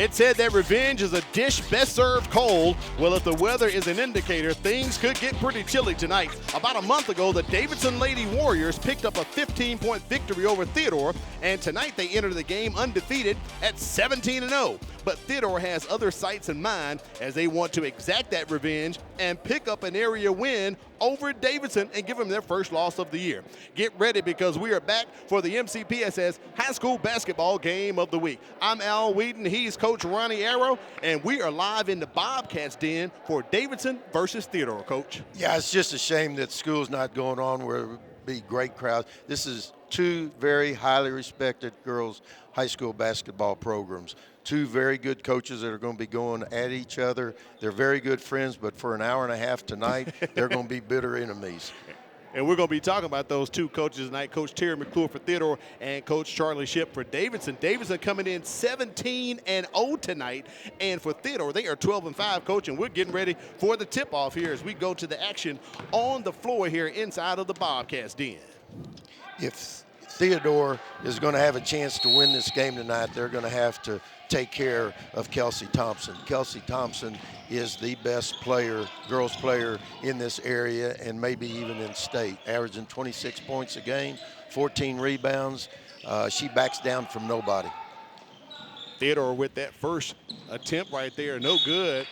It said that revenge is a dish best served cold. Well, if the weather is an indicator, things could get pretty chilly tonight. About a month ago, the Davidson Lady Warriors picked up a 15-point victory over Theodore, and tonight they enter the game undefeated at 17-0. But Theodore has other sights in mind as they want to exact that revenge and pick up an area win over Davidson and give them their first loss of the year. Get ready because we are back for the MCPSS High School Basketball Game of the Week. I'm Al Wheaton, he's Coach Ronnie Arrow, and we are live in the Bobcats Den for Davidson versus Theodore, Coach. Yeah, it's just a shame that school's not going on where it would be great crowds. This is two very highly respected girls' high school basketball programs. Two very good coaches that are going to be going at each other. They're very good friends, but for an hour and a half tonight, they're going to be bitter enemies. And we're going to be talking about those two coaches tonight, Coach Terry McClure for Theodore and Coach Charlie Shipp for Davidson. Davidson coming in 17-0 tonight. And for Theodore, they are 12-5, Coach. And we're getting ready for the tip-off here as we go to the action on the floor here inside of the Bobcats Den. If Theodore is going to have a chance to win this game tonight, they're going to have to take care of Kelsey Thompson. Kelsey Thompson is the best player, girls player in this area and maybe even in state, averaging 26 points a game, 14 rebounds. She backs down from nobody. Theodore with that first attempt right there, no good.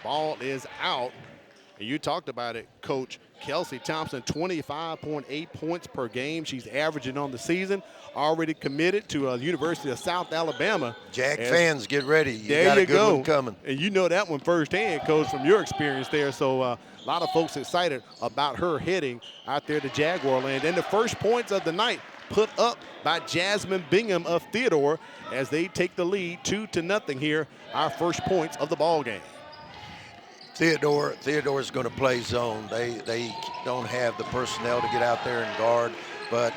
Ball is out. And you talked about it, Coach. Kelsey Thompson, 25.8 points per game. She's averaging on the season. Already committed to University of South Alabama. Jag fans, get ready. You got a good one coming. And you know that one firsthand, Coach, from your experience there. So a lot of folks excited about her heading out there to Jaguar land. And the first points of the night put up by Jasmine Bingham of Theodore as they take the lead 2-0 here. Our first points of the ball game. Theodore's going to play zone. They don't have the personnel to get out there and guard. But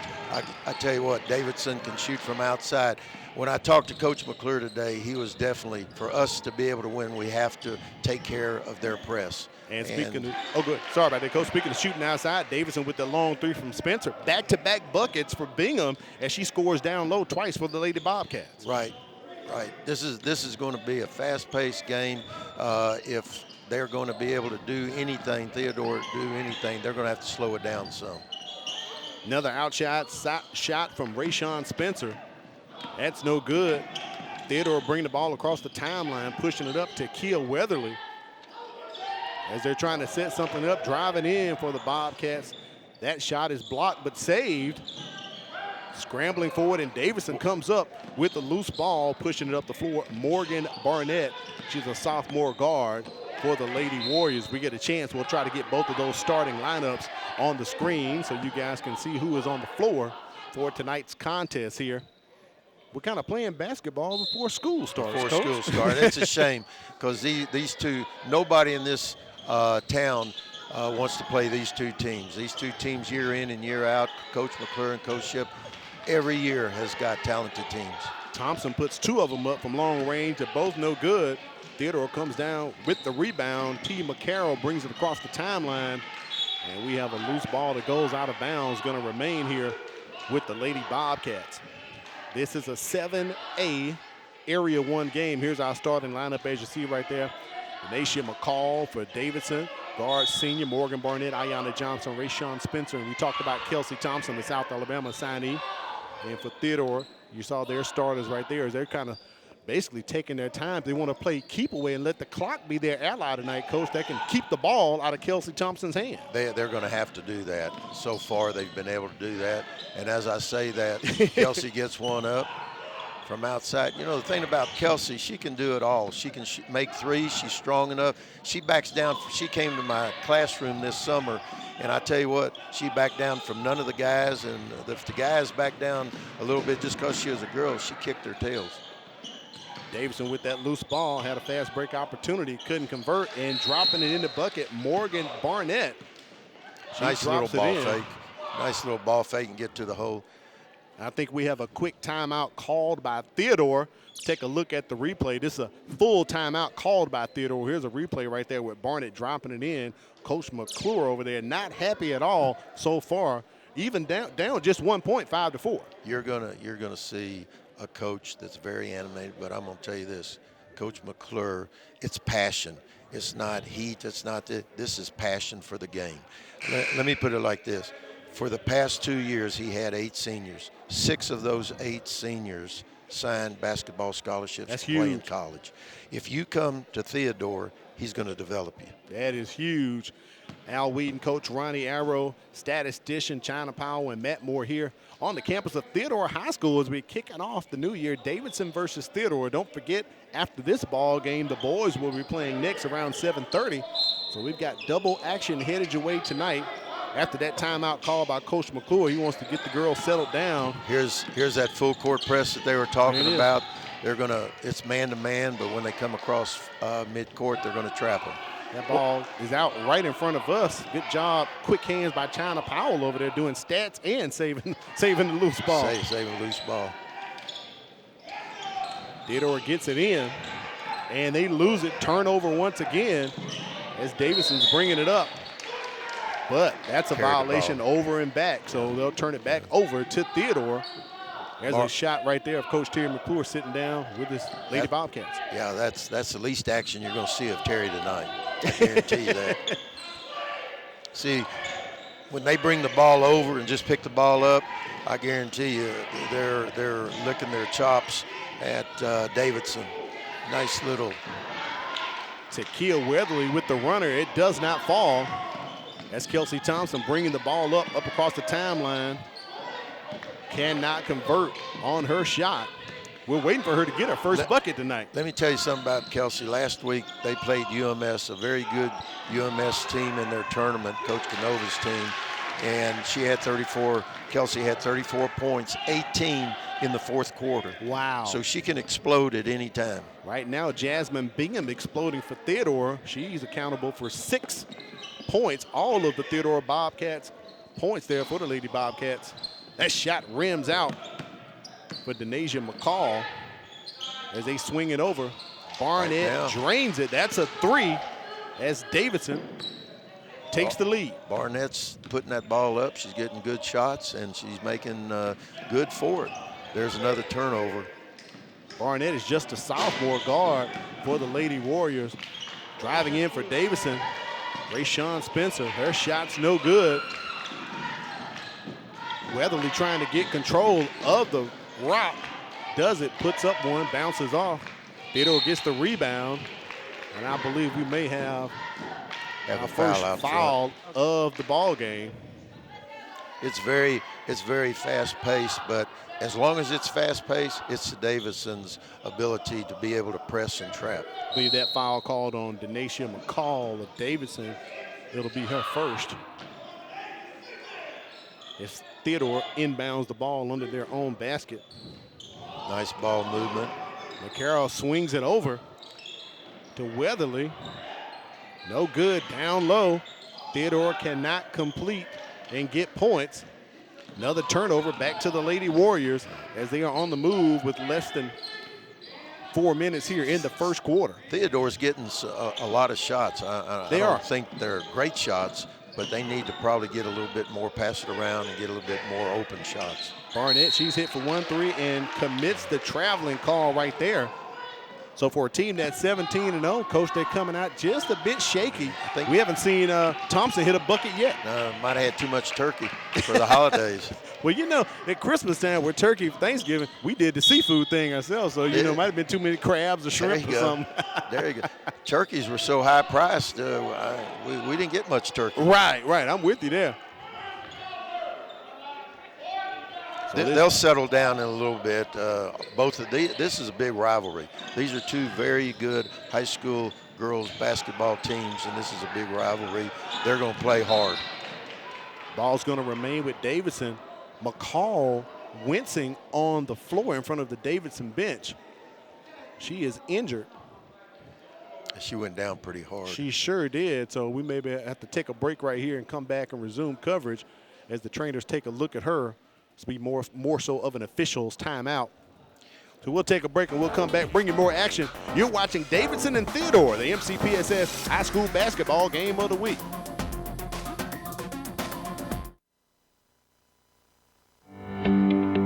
I tell you what, Davidson can shoot from outside. When I talked to Coach McClure today, he was definitely, for us to be able to win, we have to take care of their press. And speaking of, good. Sorry about that, Coach. Speaking of shooting outside, Davidson with the long three from Spencer. Back-to-back buckets for Bingham as she scores down low twice for the Lady Bobcats. Right. This is going to be a fast-paced game. If they're going to be able to do anything, Theodore do anything, they're going to have to slow it down some. Another outshot shot from Rayshawn Spencer. That's no good. Theodore bringing the ball across the timeline, pushing it up to Keel Weatherly. As they're trying to set something up, driving in for the Bobcats. That shot is blocked but saved. Scrambling forward, and Davidson comes up with the loose ball, pushing it up the floor. Morgan Barnett, she's a sophomore guard for the Lady Warriors. We get a chance, we'll try to get both of those starting lineups on the screen so you guys can see who is on the floor for tonight's contest here. We're kind of playing basketball before school starts, Before Coach. school starts. It's a shame because these two, nobody in this town wants to play these two teams. These two teams year in and year out, Coach McClure and Coach Shipp, every year has got talented teams. Thompson puts two of them up from long range. They're both no good. Theodore comes down with the rebound. T. McCarroll brings it across the timeline. And we have a loose ball that goes out of bounds, going to remain here with the Lady Bobcats. This is a 7A Area 1 game. Here's our starting lineup as you see right there. Nacia McCall for Davidson. Guard senior Morgan Barnett, Ayanna Johnson, Rayshawn Spencer. And we talked about Kelsey Thompson, the South Alabama signee. And for Theodore, you saw their starters right there as they're kind of basically taking their time. They want to play keep away and let the clock be their ally tonight, Coach. That can keep the ball out of Kelsey Thompson's hand. They're going to have to do that. So far, they've been able to do that. And as I say that, Kelsey gets one up from outside. You know, the thing about Kelsey, she can do it all. She can make threes. She's strong enough. She backs down. She came to my classroom this summer, and I tell you what, she backed down from none of the guys. And if the guys backed down a little bit just because she was a girl, she kicked their tails. Davidson with that loose ball had a fast break opportunity, couldn't convert, and dropping it in the bucket, Morgan Barnett. Nice little ball fake. Nice little ball fake and get to the hole. I think we have a quick timeout called by Theodore. Take a look at the replay. This is a full timeout called by Theodore. Here's a replay right there with Barnett dropping it in. Coach McClure over there not happy at all so far. Even down just 1 point, 5-4. You're gonna see a coach that's very animated, but I'm gonna tell you this: Coach McClure, it's passion. It's not heat. It's not this is passion for the game. Let me put it like this. For the past 2 years, he had 8 seniors. 6 of those 8 seniors signed basketball scholarships to play in college. If you come to Theodore, he's going to develop you. That is huge. Al Wheaton, Coach Ronnie Arrow, statistician China Powell, and Matt Moore here on the campus of Theodore High School as we're kicking off the new year. Davidson versus Theodore. Don't forget, after this ball game, the boys will be playing next around 7:30. So we've got double action headed your way tonight. After that timeout call by Coach McClure, he wants to get the girls settled down. Here's that full court press that they were talking about. They're gonna, it's man to man, but when they come across mid-court, they're gonna trap them. That ball is out right in front of us. Good job, quick hands by China Powell over there doing stats and saving the loose ball. Saving loose ball. Theodore gets it in, and they lose it. Turnover once again as Davidson's bringing it up. But that's a violation over and back, so they'll turn it back over to Theodore. There's a shot right there of Coach Terry McClure sitting down with his Lady Bobcats. Yeah, that's the least action you're going to see of Terry tonight. I guarantee you that. See, when they bring the ball over and just pick the ball up, I guarantee you they're licking their chops at Davidson. Nice little. Takia Weatherly with the runner. It does not fall. That's Kelsey Thompson bringing the ball up across the timeline. Cannot convert on her shot. We're waiting for her to get her first bucket tonight. Let me tell you something about Kelsey. Last week they played UMS, a very good UMS team in their tournament, Coach Canova's team, and she had 34. Kelsey had 34 points, 18 in the fourth quarter. Wow. So she can explode at any time. Right now, Jasmine Bingham exploding for Theodore. She's accountable for 6 points. All of the Theodore Bobcats points there for the Lady Bobcats. That shot rims out for Denasia McCall as they swing it over. Barnett drains it. That's a 3 as Davidson takes the lead. Barnett's putting that ball up. She's getting good shots, and she's making good for it. There's another turnover. Barnett is just a sophomore guard for the Lady Warriors. Driving in for Davidson. Rayshawn Spencer, her shot's no good. Weatherly trying to get control of the rock. Does it, puts up one, bounces off. Theodore gets the rebound, and I believe we may have our first foul of the ball game. It's very fast-paced, but as long as it's fast-paced, it's Davidson's ability to be able to press and trap. I believe that foul called on Denasia McCall of Davidson. It'll be her first. If Theodore inbounds the ball under their own basket. Nice ball movement. McCarroll swings it over to Weatherly. No good, down low. Theodore cannot complete and get points. Another turnover back to the Lady Warriors as they are on the move with less than 4 minutes here in the first quarter. Theodore's getting a lot of shots. I don't think they're great shots, but they need to probably get a little bit more, pass it around, and get a little bit more open shots. Barnett, she's hit for 1-3 and commits the traveling call right there. So for a team that's 17-0, Coach, they're coming out just a bit shaky. I think we haven't seen Thompson hit a bucket yet. Might have had too much turkey for the holidays. Well, you know, at Christmas time, with turkey for Thanksgiving, we did the seafood thing ourselves. So, you know, might have been too many crabs or shrimp or something. There you go. Turkeys were so high priced, we didn't get much turkey. Right. I'm with you there. So they'll settle down in a little bit. Both of these, this is a big rivalry. These are two very good high school girls basketball teams, and this is a big rivalry. They're going to play hard. Ball's going to remain with Davidson. McCall wincing on the floor in front of the Davidson bench. She is injured. She went down pretty hard. She sure did. So we maybe have to take a break right here and come back and resume coverage as the trainers take a look at her. This will be more so of an official's timeout. So we'll take a break and we'll come back, bring you more action. You're watching Davidson and Theodore, the MCPSS High School Basketball Game of the Week.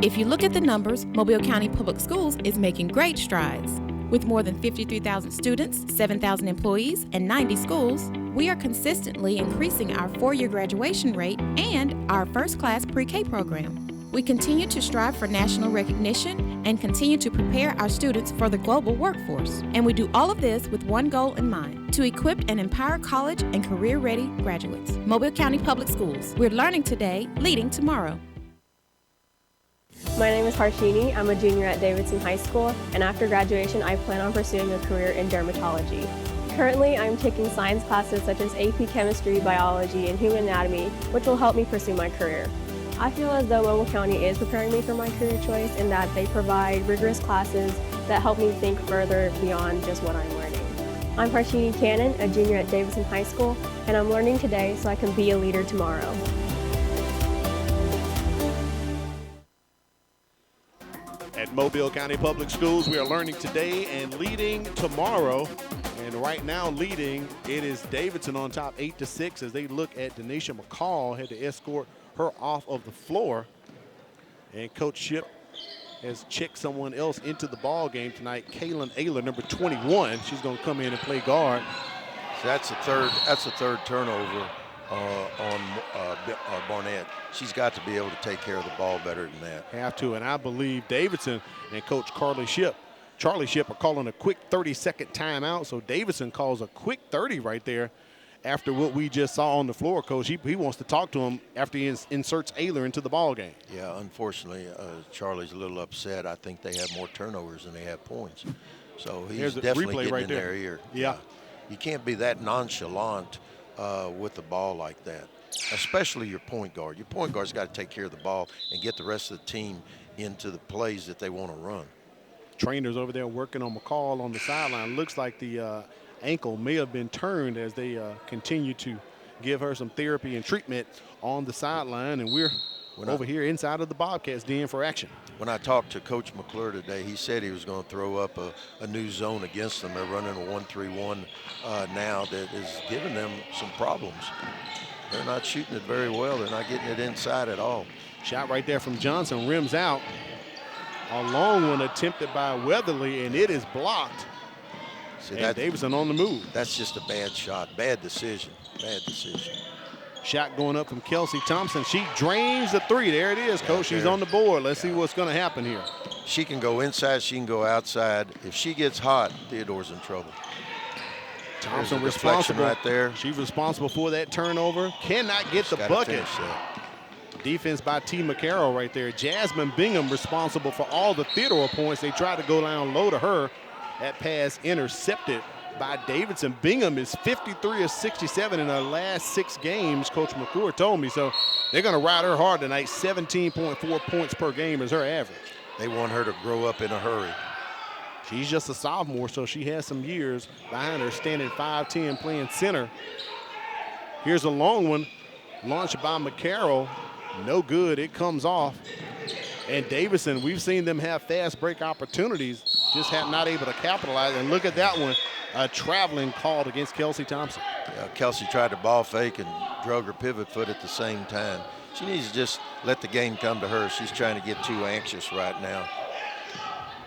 If you look at the numbers, Mobile County Public Schools is making great strides. With more than 53,000 students, 7,000 employees, and 90 schools, we are consistently increasing our 4-year graduation rate and our first-class pre-K program. We continue to strive for national recognition and continue to prepare our students for the global workforce. And we do all of this with one goal in mind: to equip and empower college and career-ready graduates. Mobile County Public Schools. We're learning today, leading tomorrow. My name is Harshini. I'm a junior at Davidson High School, and after graduation, I plan on pursuing a career in dermatology. Currently, I'm taking science classes such as AP Chemistry, Biology, and Human Anatomy, which will help me pursue my career. I feel as though Mobile County is preparing me for my career choice in that they provide rigorous classes that help me think further beyond just what I'm learning. I'm Harshini Cannon, a junior at Davidson High School, and I'm learning today so I can be a leader tomorrow. At Mobile County Public Schools, we are learning today and leading tomorrow. And right now leading, it is Davidson on top 8-6 as they look at Denisha McCall, had to escort her off of the floor. And Coach Ship has checked someone else into the ball game tonight. Kaylin Ayler, number 21. She's going to come in and play guard. So that's the third turnover on Barnett. She's got to be able to take care of the ball better than that. Have to, and I believe Davidson and Coach Charlie Ship are calling a quick 30-second timeout. So Davidson calls a quick 30 right there after what we just saw on the floor, Coach. He wants to talk to him after he inserts Ayler into the ball game. Yeah, unfortunately, Charlie's a little upset. I think they have more turnovers than they have points. So he's definitely getting in their ear. Yeah. You can't be that nonchalant with the ball like that, especially your point guard. Your point guard's got to take care of the ball and get the rest of the team into the plays that they want to run. Trainers over there working on McCall on the sideline. Looks like the ankle may have been turned as they continue to give her some therapy and treatment on the sideline, and we're over here inside of the Bobcats den for action. When I talked to Coach McClure today, he said he was going to throw up a new zone against them. They're running a 1-3-1 now that is giving them some problems. They're not shooting it very well. They're not getting it inside at all. Shot right there from Johnson, rims out. A long one attempted by Weatherly, and it is blocked. See, and Davidson on the move. That's just a bad shot. Bad decision. Bad decision. Shot going up from Kelsey Thompson. She drains the three. There it is, Coach. She's on the board. Let's see what's going to happen here. She can go inside. She can go outside. If she gets hot, Theodore's in trouble. Thompson responsible right there. She's responsible for that turnover. Cannot get the bucket. Defense by T. McCarroll right there. Jasmine Bingham responsible for all the Theodore points. They tried to go down low to her. That pass intercepted by Davidson. Bingham is 53 of 67 in her last 6 games, Coach McClure told me. So they're going to ride her hard tonight. 17.4 points per game is her average. They want her to grow up in a hurry. She's just a sophomore, so she has some years behind her, standing 5'10", playing center. Here's a long one, launched by McCarroll. No good, it comes off. And Davidson, we've seen them have fast break opportunities, just not able to capitalize. And look at that one, a traveling called against Kelsey Thompson. Yeah, Kelsey tried to ball fake and drug her pivot foot at the same time. She needs to just let the game come to her. She's trying to get too anxious right now.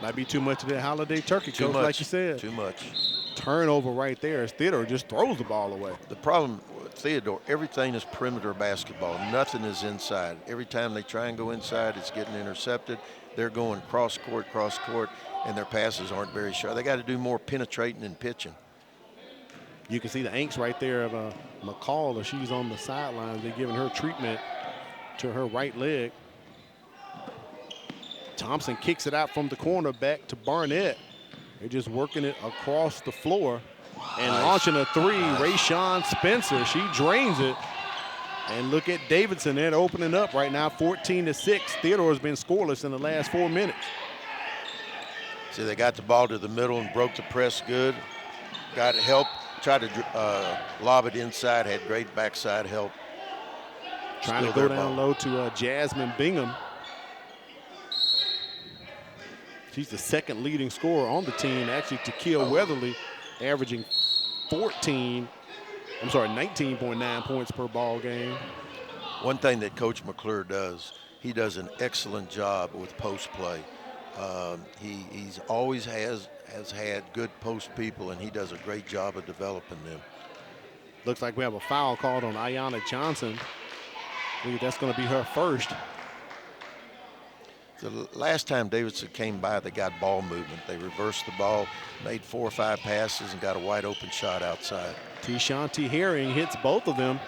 Might be too much of that holiday turkey, Coach, like you said. Too much. Turnover right there as Theodore just throws the ball away. The problem with Theodore, everything is perimeter basketball. Nothing is inside. Every time they try and go inside, it's getting intercepted. They're going cross court, and their passes aren't very sharp. They got to do more penetrating and pitching. You can see the angst right there of McCall as she's on the sidelines. They're giving her treatment to her right leg. Thompson kicks it out from the corner back to Barnett. They're just working it across the floor and launching a three. Rayshawn Spencer, she drains it. And look at Davidson there opening up right now, 14-6. Theodore has been scoreless in the last 4 minutes. See, they got the ball to the middle and broke the press good. Got help, tried to lob it inside, had great backside help. Trying to go down low to Jasmine Bingham. She's the second leading scorer on the team, actually, to Kiel Weatherly, averaging 19.9 points per ball game. One thing that Coach McClure does, he does an excellent job with post play. He's always has has had good post people, and he does a great job of developing them. Looks like we have a foul called on Ayanna Johnson. I believe that's going to be her first. The last time Davidson came by, they got ball movement. They reversed the ball, made 4 or 5 passes, and got a wide open shot outside. Tishanti Herring hits both of them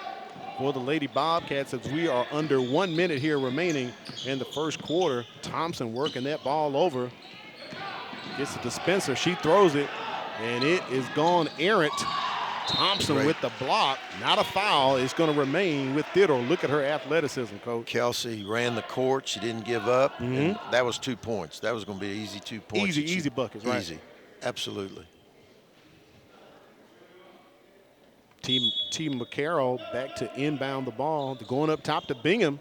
for the Lady Bobcats as we are under 1 minute here remaining in the first quarter. Thompson working that ball over. Gets it to Spencer. She throws it, and it is gone errant. Thompson with the block, not a foul. It's going to remain with Theodore. Look at her athleticism, Coach. Kelsey ran the court. She didn't give up. And that was 2 points. That was going to be an easy 2 points. Easy buckets, right? Easy, absolutely. T. McCarroll back to inbound the ball. Going up top to Bingham.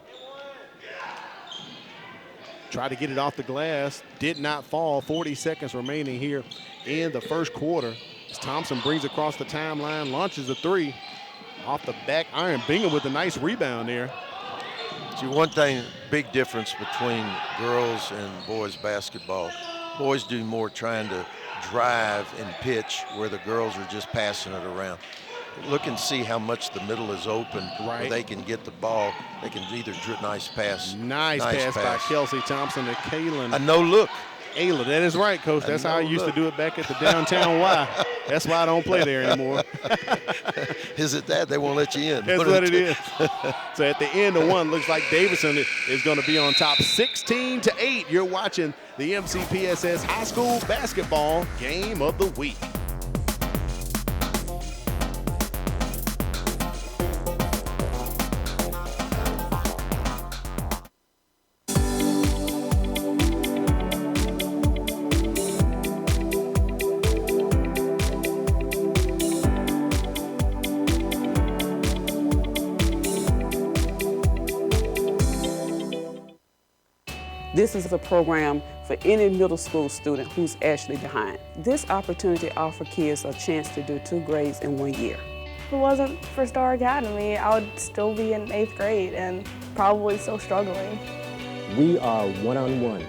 Tried to get it off the glass. Did not fall. 40 seconds remaining here in the first quarter. As Thompson brings across the timeline, launches a 3 off the back iron. Bingham with a nice rebound there. See, one thing, big difference between girls and boys basketball. Boys do more trying to drive and pitch, where the girls are just passing it around. Look and see how much the middle is open, where they can get the ball. They can either nice pass. Nice pass by Kelsey Thompson to Kaylin. A no look. Ayla, that is right, Coach. That's how I used to do it back at the downtown Y. That's why I don't play there anymore. Is it that? They won't let you in. That's what it is. So at the end of one, looks like Davidson is going to be on top 16-8. You're watching the MCPSS High School Basketball Game of the Week. This is a program for any middle school student who's actually behind. This opportunity offers kids a chance to do 2 grades in 1 year. If it wasn't for Star Academy, I would still be in 8th grade and probably still struggling. We are one-on-one.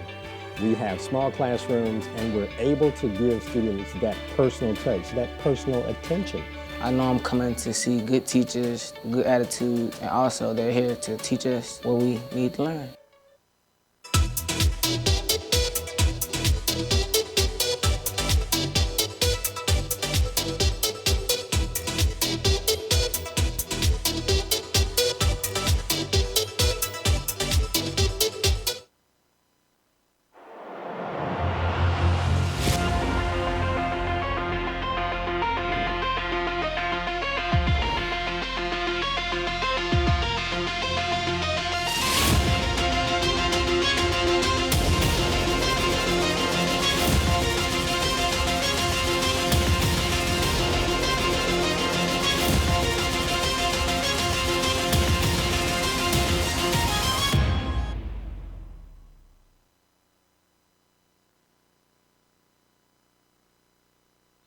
We have small classrooms, and we're able to give students that personal touch, that personal attention. I know I'm coming to see good teachers, good attitude, and also they're here to teach us what we need to learn.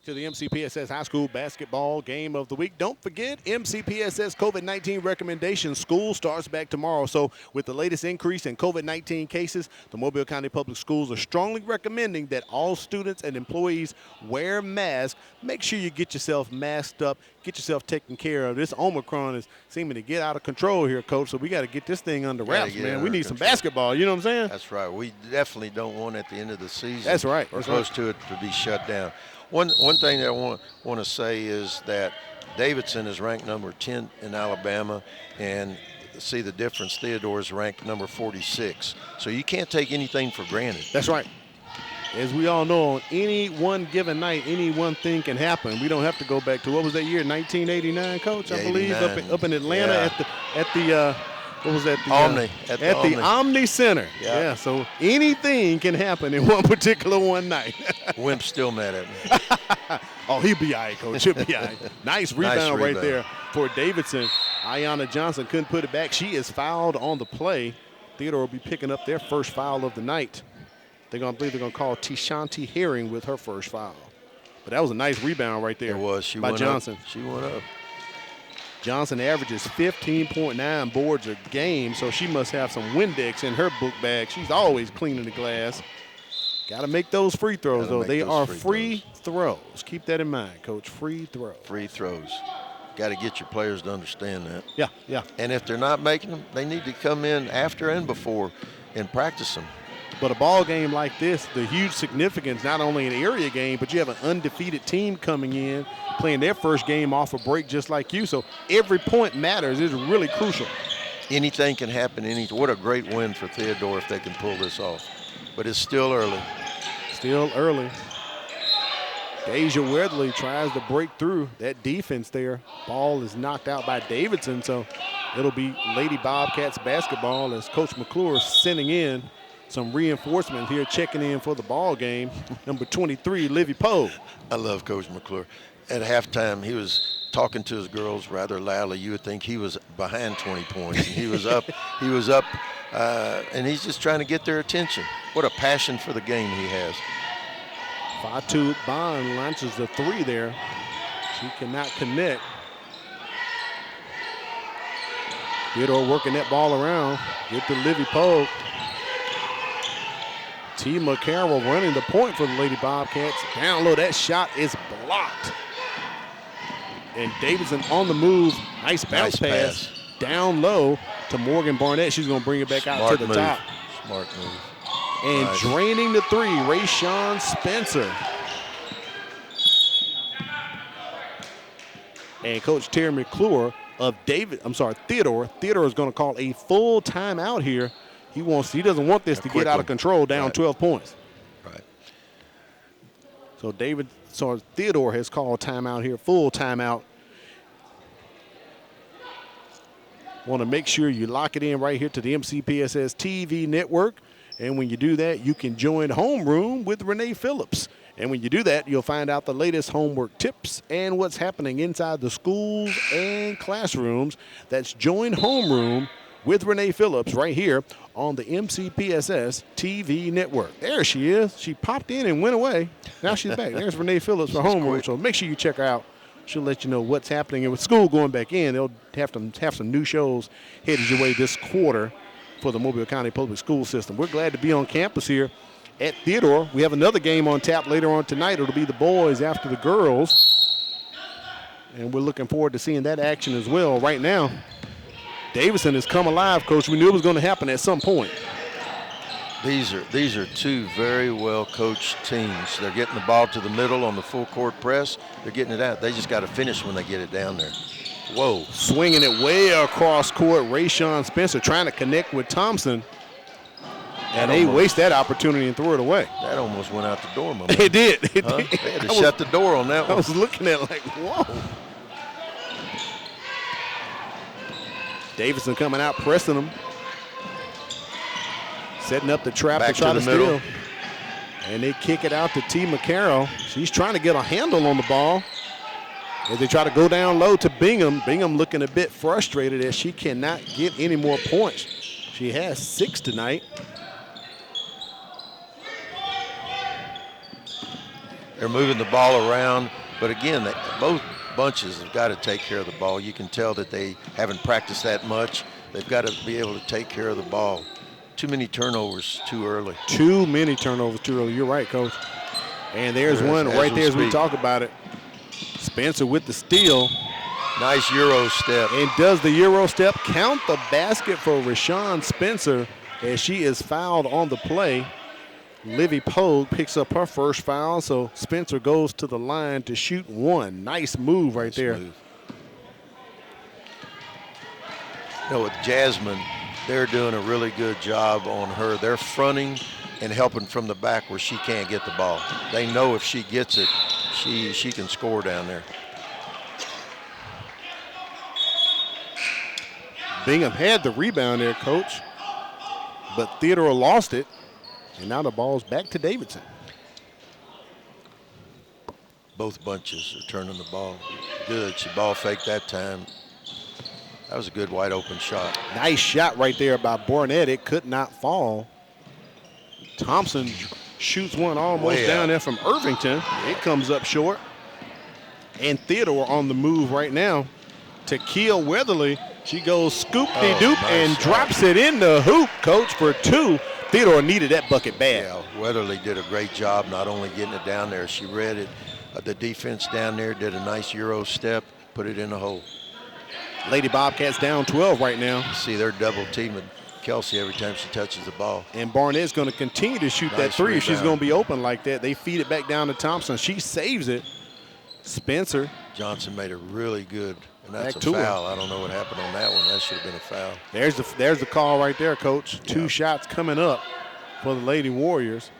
To the MCPSS High School Basketball Game of the Week. Don't forget, MCPSS COVID-19 recommendations. School starts back tomorrow. So with the latest increase in COVID-19 cases, the Mobile County Public Schools are strongly recommending that all students and employees wear masks. Make sure you get yourself masked up, get yourself taken care of. This Omicron is seeming to get out of control here, Coach, so we got to get this thing under wraps, man. We need some basketball, you know what I'm saying? That's right. We definitely don't want at the end of the season. That's right. Or close to it to be shut down. One thing that I want to say is that Davidson is ranked number 10 in Alabama, and see the difference, Theodore is ranked number 46. So you can't take anything for granted. That's right. As we all know, on any one given night, any one thing can happen. We don't have to go back to, what was that year, 1989, Coach, I believe, up in Atlanta at the what was that? Omni. At the Omni Center. Yeah, so anything can happen in one particular one night. Wimp's still mad at me. Oh, he'll be all right, Coach. He'll be all right. Nice rebound right there for Davidson. Ayanna Johnson couldn't put it back. She is fouled on the play. Theodore will be picking up their first foul of the night. I believe they're going to call Tishanti Herring with her first foul. But that was a nice rebound right there. It was. By Johnson. She went up. Johnson averages 15.9 boards a game, so she must have some Windex in her book bag. She's always cleaning the glass. Got to make those free throws, though. They are free throws. Keep that in mind, Coach. Free throws. Free throws. Got to get your players to understand that. Yeah, yeah. And if they're not making them, they need to come in after and before and practice them. But a ball game like this, the huge significance, not only an area game, but you have an undefeated team coming in, playing their first game off a break just like you. So every point matters. It's really crucial. Anything can happen. What a great win for Theodore if they can pull this off. But it's still early. Still early. Deja Weatherly tries to break through that defense there. Ball is knocked out by Davidson, so it'll be Lady Bobcats basketball as Coach McClure is sending in some reinforcement here, checking in for the ball game. Number 23, Livy Poe. I love Coach McClure. At halftime, he was talking to his girls rather loudly. You would think he was behind 20 points. And he was up. And he's just trying to get their attention. What a passion for the game he has. Fatu Bond launches the three there. She cannot connect. Theodore working that ball around. Get to Livy Poe. T. McCarroll running the point for the Lady Bobcats. Down low, that shot is blocked. And Davidson on the move. Nice bounce pass. Down low to Morgan Barnett. She's going to bring it back out to the top. Smart move. And nice. Draining the three, Rayshawn Spencer. And Coach Terry McClure of Theodore. Theodore is going to call a full timeout here. He doesn't want this to get out of control, down 12 points. Right. So Theodore has called timeout here, full timeout. Want to make sure you lock it in right here to the MCPSS TV network. And when you do that, you can join Homeroom with Renee Phillips. And when you do that, you'll find out the latest homework tips and what's happening inside the schools and classrooms. That's Join Homeroom with Renee Phillips right here on the MCPSS TV network. There she is. She popped in and went away. Now she's back. There's Renee Phillips for Homeroom. So make sure you check her out. She'll let you know what's happening. And with school going back in, they'll have some new shows headed your way this quarter for the Mobile County Public School System. We're glad to be on campus here at Theodore. We have another game on tap later on tonight. It'll be the boys after the girls. And we're looking forward to seeing that action as well. Right now, Davidson has come alive, Coach. We knew it was going to happen at some point. These are two very well-coached teams. They're getting the ball to the middle on the full-court press. They're getting it out. They just got to finish when they get it down there. Whoa. Swinging it way across court. Rayshawn Spencer trying to connect with Thompson. And they waste that opportunity and throw it away. That almost went out the door, my man. It did. It huh? did. They had to shut the door on that one. I was looking at it like, whoa. Davidson coming out, pressing them. Setting up the trap Back to try to middle. steal. And they kick it out to T. McCarroll. She's trying to get a handle on the ball. As they try to go down low to Bingham. Bingham looking a bit frustrated as she cannot get any more points. She has 6 tonight. They're moving the ball around, but again, both bunches have got to take care of the ball. You can tell that they haven't practiced that much. They've got to be able to take care of the ball. Too many turnovers too early. Too many turnovers too early. You're right, Coach. And there's one right there as we talk about it. Spencer with the steal. Nice Euro step. And does the Euro step count the basket for Rayshawn Spencer as she is fouled on the play. Livy Poe picks up her first foul, so Spencer goes to the line to shoot one. Nice move right there. Move. You know, with Jasmine, they're doing a really good job on her. They're fronting and helping from the back where she can't get the ball. They know if she gets it, she can score down there. Bingham had the rebound there, Coach, but Theodore lost it, and now the ball's back to Davidson. Both bunches are turning the ball. Good. She ball faked that time. That was a good wide open shot. Nice shot right there by Barnett. It could not fall. Thompson shoots one almost down there from Irvington. It comes up short. And Theodore on the move right now. Tequila Weatherly. She goes scoop-de-doop and drops it in the hoop, Coach, for 2. Theodore needed that bucket bad. Yeah, Weatherly did a great job not only getting it down there. She read it. The defense down there did a nice Euro step, put it in the hole. Lady Bobcats down 12 right now. See, they're double teaming Kelsey every time she touches the ball. And Barnett's going to continue to shoot that three if she's going to be open like that. They feed it back down to Thompson. She saves it. Spencer Johnson made a really good, and that's back a to foul. her. I don't know what happened on that one. That should have been a foul. There's the call right there, Coach. Two shots coming up for the Lady Warriors.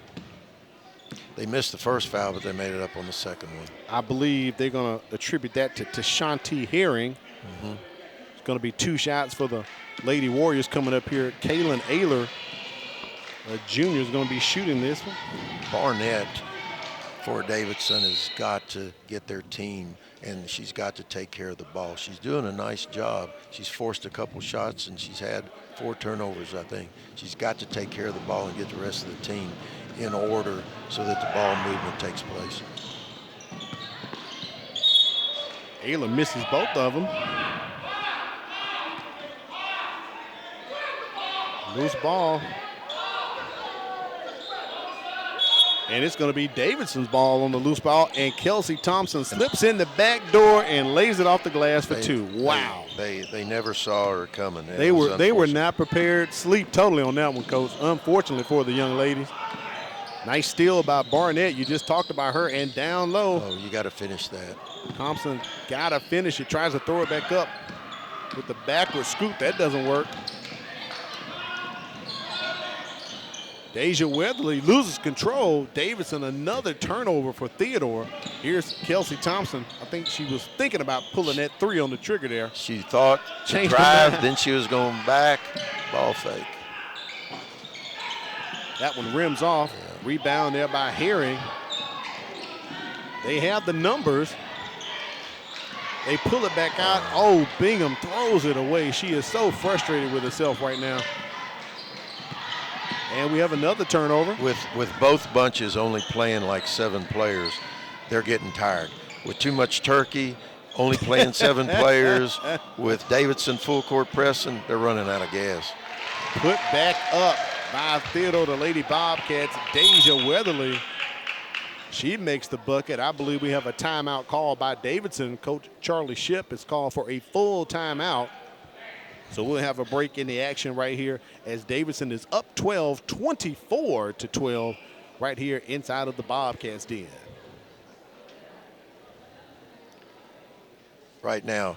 They missed the first foul, but they made it up on the second one. I believe they're going to attribute that to Shanti Herring. It's going to be 2 shots for the Lady Warriors coming up here. Kaylin Ayler, a junior, is going to be shooting this one. Barnett for Davidson has got to get their team, and she's got to take care of the ball. She's doing a nice job. She's forced a couple shots, and she's had 4 turnovers, I think. She's got to take care of the ball and get the rest of the team in order so that the ball movement takes place. Ayler misses both of them. Loose ball. And it's going to be Davidson's ball on the loose ball, and Kelsey Thompson slips in the back door and lays it off the glass for 2. Wow. They never saw her coming. They were not prepared. Sleep totally on that one, Coach, unfortunately for the young ladies. Nice steal by Barnett. You just talked about her, and down low. Oh, you got to finish that. Thompson got to finish it, tries to throw it back up with the backward scoop. That doesn't work. Deja Weatherly loses control. Davidson, another turnover for Theodore. Here's Kelsey Thompson. I think she was thinking about pulling that 3 on the trigger there. She thought to drive, then she was going back. Ball fake. That one rims off. Rebound there by Herring. They have the numbers. They pull it back out. Oh, Bingham throws it away. She is so frustrated with herself right now. And we have another turnover. With both bunches only playing like 7 players, they're getting tired. With too much turkey, only playing 7 players, with Davidson full court pressing, they're running out of gas. Put back up by Theodore, the Lady Bobcats. Deja Weatherly, she makes the bucket. I believe we have a timeout call by Davidson. Coach Charlie Shipp is called for a full timeout. So we'll have a break in the action right here as Davidson is up 12, 24-12 right here inside of the Bobcats den. Right now,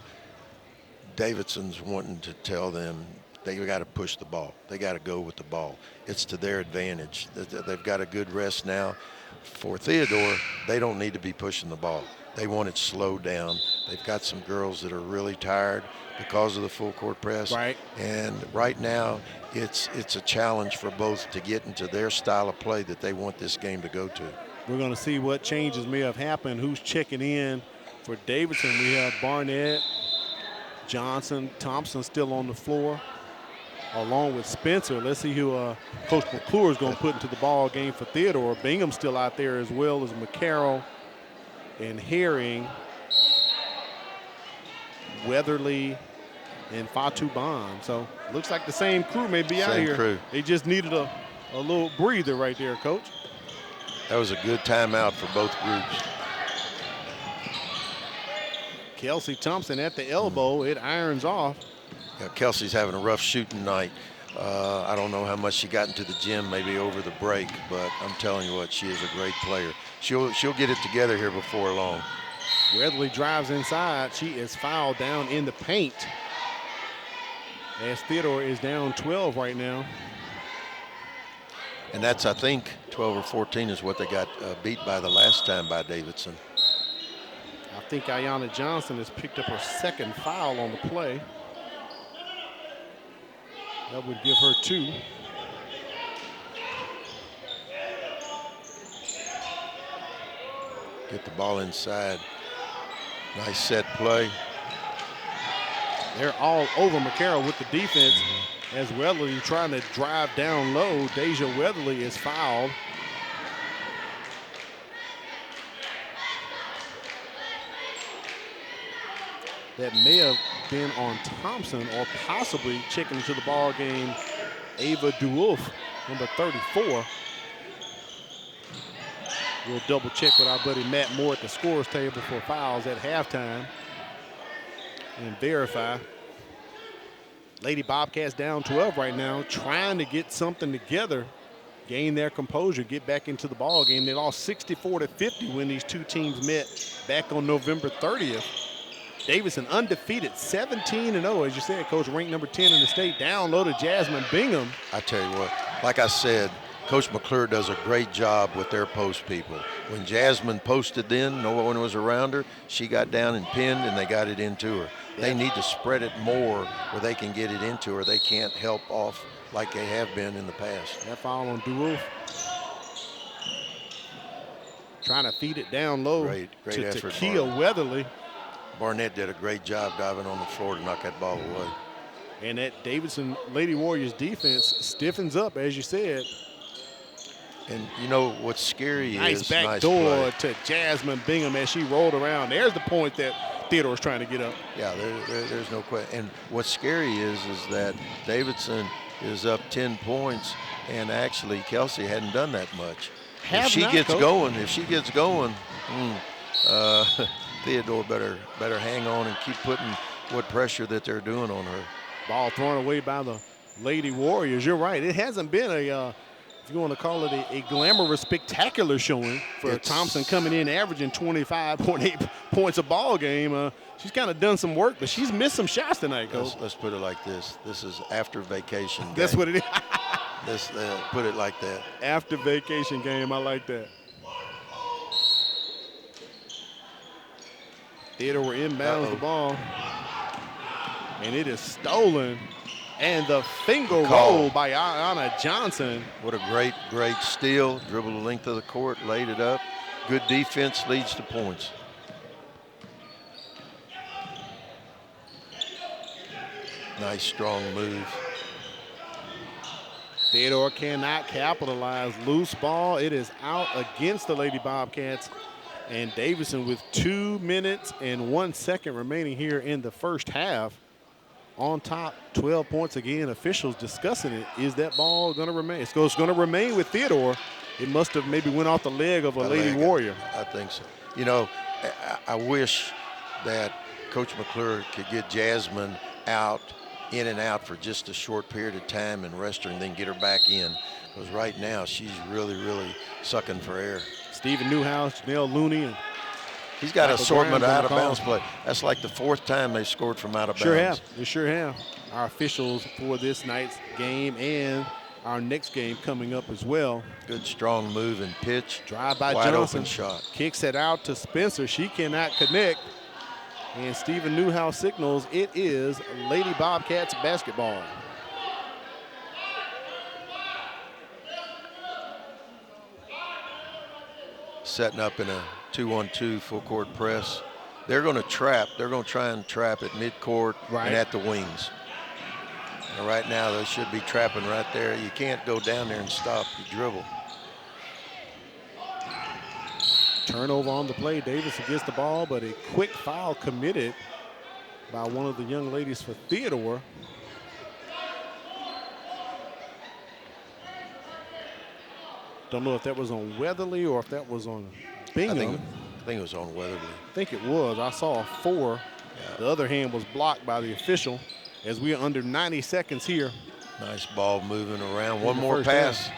Davidson's wanting to tell them they got to push the ball. They got to go with the ball. It's to their advantage. They've got a good rest now. For Theodore, they don't need to be pushing the ball. They want it slowed down. They've got some girls that are really tired because of the full court press. Right. And right now, it's a challenge for both to get into their style of play that they want this game to go to. We're going to see what changes may have happened. Who's checking in for Davidson? We have Barnett, Johnson, Thompson still on the floor, along with Spencer. Let's see who Coach McClure is going to put into the ball game for Theodore. Bingham's still out there, as well as McCarroll and Herring, Weatherly, and Fatu Bond. So looks like the same crew may be out here. Crew. They just needed a little breather right there, Coach. That was a good timeout for both groups. Kelsey Thompson at the elbow. It irons off. Yeah, Kelsey's having a rough shooting night. I don't know how much she got into the gym, maybe over the break, but I'm telling you what, she is a great player. She'll get it together here before long. Weatherly drives inside. She is fouled down in the paint, as Theodore is down 12 right now. And that's, I think, 12 or 14 is what they got beat by the last time by Davidson. I think Ayanna Johnson has picked up her 2nd foul on the play. That would give her 2. Get the ball inside. Nice set play. They're all over McCarroll with the defense as Weatherly trying to drive down low. Deja Weatherly is fouled. That may have been on Thompson, or possibly checking into the ball game, Ava DeWolf. number 34. We'll double check with our buddy Matt Moore at the scores table for fouls at halftime and verify. Lady Bobcats down 12 right now, trying to get something together, gain their composure, get back into the ball game. They lost 64-50 when these two teams met back on November 30th. Davidson undefeated, 17-0, as you said, Coach, ranked number 10 in the state, down low to Jasmine Bingham. I tell you what, like I said, Coach McClure does a great job with their post people. When Jasmine posted in, no one was around her, she got down and pinned, and they got it into her. Yeah. They need to spread it more where they can get it into her. They can't help off like they have been in the past. That foul on Durouf. Trying to feed it down low great to effort, Kia Weatherly. Barnett did a great job diving on the floor to knock that ball away. And that Davidson Lady Warriors defense stiffens up, as you said. And you know what's scary nice is back door to Jasmine Bingham as she rolled around. There's the point that Theodore's trying to get up. Yeah, there's no question. And what's scary is that Davidson is up 10 points, and actually Kelsey hadn't done that much. If she gets going, Theodore better hang on and keep putting what pressure that they're doing on her. Ball thrown away by the Lady Warriors. You're right. It hasn't been a, if you want to call it a glamorous, spectacular showing for Thompson coming in averaging 25.8 points a ball game. She's kind of done some work, but she's missed some shots tonight, Coach. Let's put it like this. This is after vacation game. That's what it is. Let's put it like that. After vacation game, I like that. Theodore inbounds the ball. And it is stolen. And the finger roll by Anna Johnson. What a great steal. Dribbled the length of the court, laid it up. Good defense leads to points. Nice, strong move. Theodore cannot capitalize. Loose ball. It is out against the Lady Bobcats. And Davidson with 2 minutes and 1 second remaining here in the first half. On top, 12 points again. Officials discussing it. Is that ball going to remain? It's going to remain with Theodore. It must have maybe went off the leg of a Lady Warrior. I think so. You know, I wish that Coach McClure could get Jasmine in and out for just a short period of time and rest her and then get her back in. Because right now she's really sucking for air. Stephen Newhouse, Janelle Looney, and he's got an assortment of out-of-bounds play. That's like the 4th time they scored from out of bounds. Sure have. They sure have. Our officials for this night's game and our next game coming up as well. Good strong move and pitch. Drive by Wide Johnson. Open shot. Kicks it out to Spencer. She cannot connect. And Stephen Newhouse signals it is Lady Bobcats basketball. Setting up in a 2-on-2 full court press. They're going to trap. They're going to try and trap at midcourt and at the wings. And right now they should be trapping right there. You can't go down there and stop. You dribble. Turnover on the play. Davidson gets the ball, but a quick foul committed by one of the young ladies for Theodore. Don't know if that was on Weatherly or if that was on Bingham. I think it was on Weatherly. I think it was. I saw a 4. Yeah. The other hand was blocked by the official as we are under 90 seconds here. Nice ball moving around. One more pass.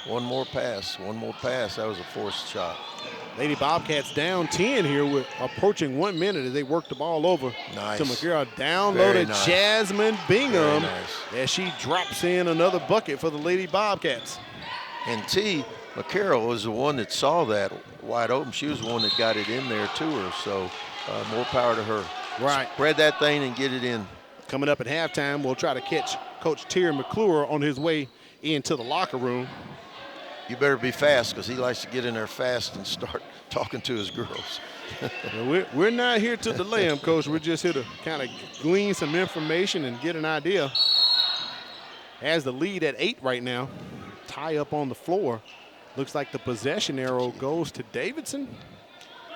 One more pass. That was a forced shot. Lady Bobcats down 10 here with approaching 1 minute as they work the ball over to McGarrett. Down low to Jasmine Bingham as she drops in another bucket for the Lady Bobcats. And McCarroll was the one that saw that wide open. She was the one that got it in there to her, so more power to her. Right. Spread that thing and get it in. Coming up at halftime, we'll try to catch Coach Terry McClure on his way into the locker room. You better be fast because he likes to get in there fast and start talking to his girls. We're not here to delay him, Coach. We're just here to kind of glean some information and get an idea. Has the lead at 8 right now. Tie up on the floor. Looks like the possession arrow goes to Davidson.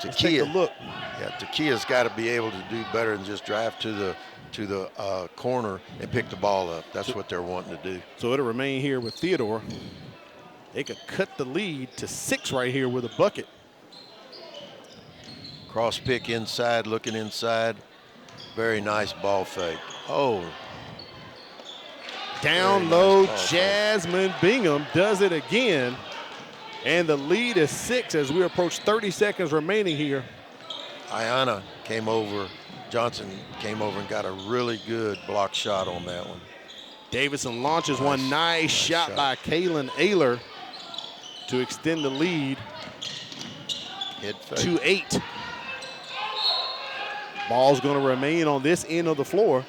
Let's take a look. Yeah, Takia's got to be able to do better than just drive to the corner and pick the ball up. That's what they're wanting to do. So it'll remain here with Theodore. They could cut the lead to 6 right here with a bucket. Cross pick inside, looking inside. Very nice ball fake. Oh. Down low, Jasmine Bingham does it again. And the lead is 6 as we approach 30 seconds remaining here. Ayanna came over, Johnson came over and got a really good block shot on that one. Davidson launches one nice shot by Kaylin Ayler to extend the lead to 8. Ball's going to remain on this end of the floor.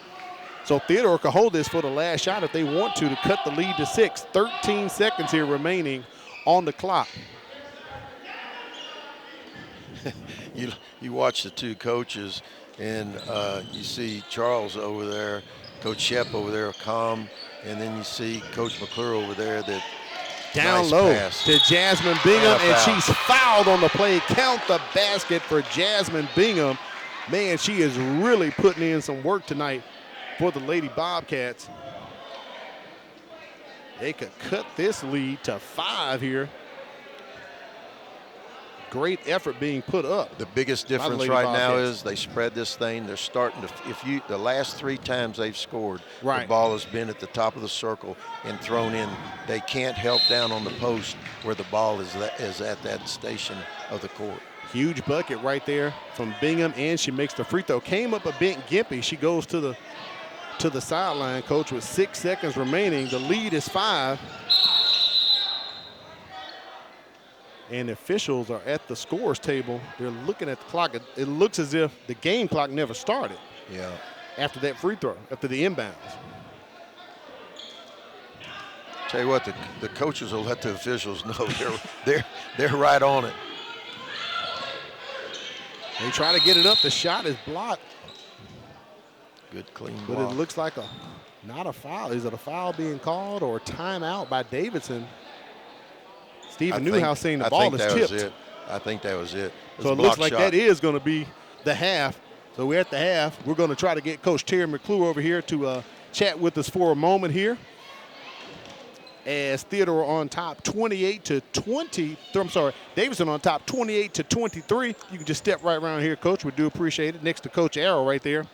So Theodore can hold this for the last shot if they want to cut the lead to 6. 13 seconds here remaining on the clock. You watch the two coaches, and you see Charles over there, Coach Shep over there, calm, and then you see Coach McClure over there that down nice low pass to Jasmine Bingham, and foul. she's fouled on the play. Count the basket for Jasmine Bingham. Man, she is really putting in some work tonight for the Lady Bobcats. They could cut this lead to 5 here. Great effort being put up. The biggest difference right now is they spread this thing. They're starting to, the last 3 times they've scored, the ball has been at the top of the circle and thrown in. They can't help down on the post where the ball is at that station of the court. Huge bucket right there from Bingham, and she makes the free throw. Came up a bit gimpy. She goes to the sideline, coach, with 6 seconds remaining. The lead is 5. And officials are at the scores table. They're looking at the clock. It looks as if the game clock never started. Yeah. After that free throw, after the inbounds. Tell you what, the coaches will let the officials know they're right on it. They try to get it up. The shot is blocked. Good clean block. But it looks like not a foul. Is it a foul being called or a timeout by Davidson? Stephen Newhouse saying the ball is tipped. I think that was it. So it looks like that is going to be the half. So we're at the half. We're going to try to get Coach Terry McClure over here to chat with us for a moment here. As Theodore on top 28-20. I'm sorry, Davidson on top 28-23. You can just step right around here, Coach. We do appreciate it. Next to Coach Arrow right there.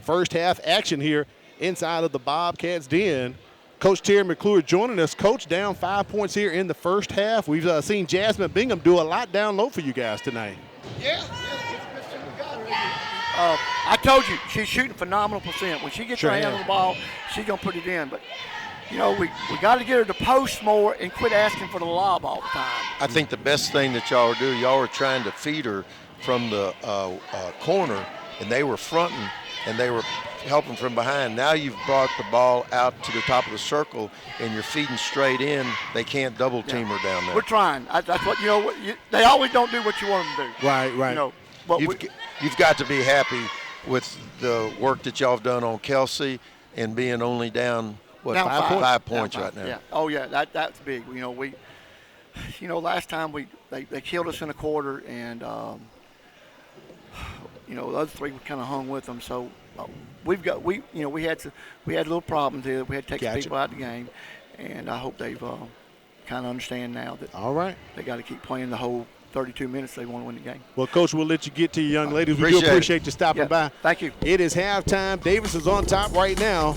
First half action here inside of the Bobcats den. Coach Terry McClure joining us. Coach, down 5 points here in the first half. We've seen Jasmine Bingham do a lot down low for you guys tonight. Yeah. I told you, she's shooting phenomenal percent. When she gets her hand on the ball, she's going to put it in. But, you know, we got to get her to post more and quit asking for the lob all the time. I think the best thing that y'all were doing, y'all were trying to feed her from the corner, and they were fronting, and they were helping from behind. Now you've brought the ball out to the top of the circle, and you're feeding straight in. They can't double team her down there. We're trying. That's what, you know, they always don't do what you want them to do. Right. You know, but you've got to be happy with the work that y'all have done on Kelsey and being only down, down 5 points right now. Yeah. Oh, yeah, that's big. You know, last time they killed us in a quarter, and, you know, the other 3 we kind of hung with them. So we had little problems here. We had to take people out of the game, and I hope they've kind of understand now that all right, they got to keep playing the whole 32 minutes they want to win the game. Well, Coach, we'll let you get to your young ladies. We do appreciate you stopping by. Thank you. It is halftime. Davidson's on top right now,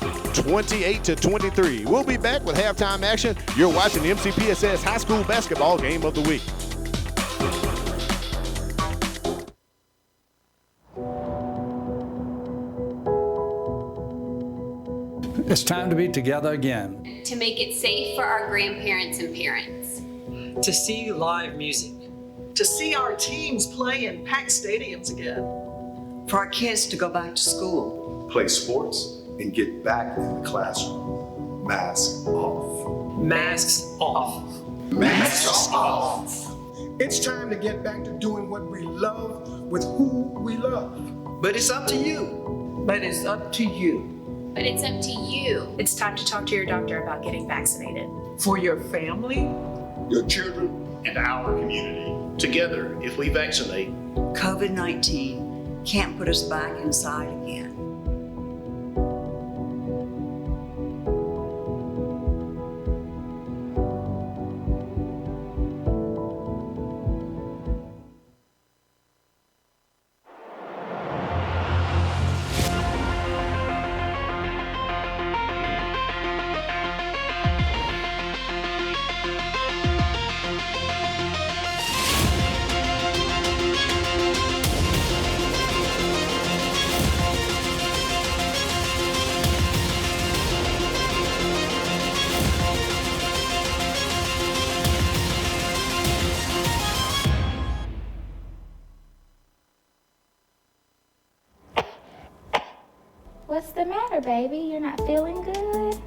28-23. We'll be back with halftime action. You're watching the MCPSS High School Basketball Game of the Week. It's time to be together again. To make it safe for our grandparents and parents. To see live music. To see our teams play in packed stadiums again. For our kids to go back to school. Play sports and get back in the classroom. Mask off. Masks off. Masks off. It's time to get back to doing what we love with who we love. But it's up to you. But it's up to you. But it's up to you. It's time to talk to your doctor about getting vaccinated. For your family, your children, and our community. Together, if we vaccinate, COVID-19 can't put us back inside again. What's the matter, baby? You're not feeling good?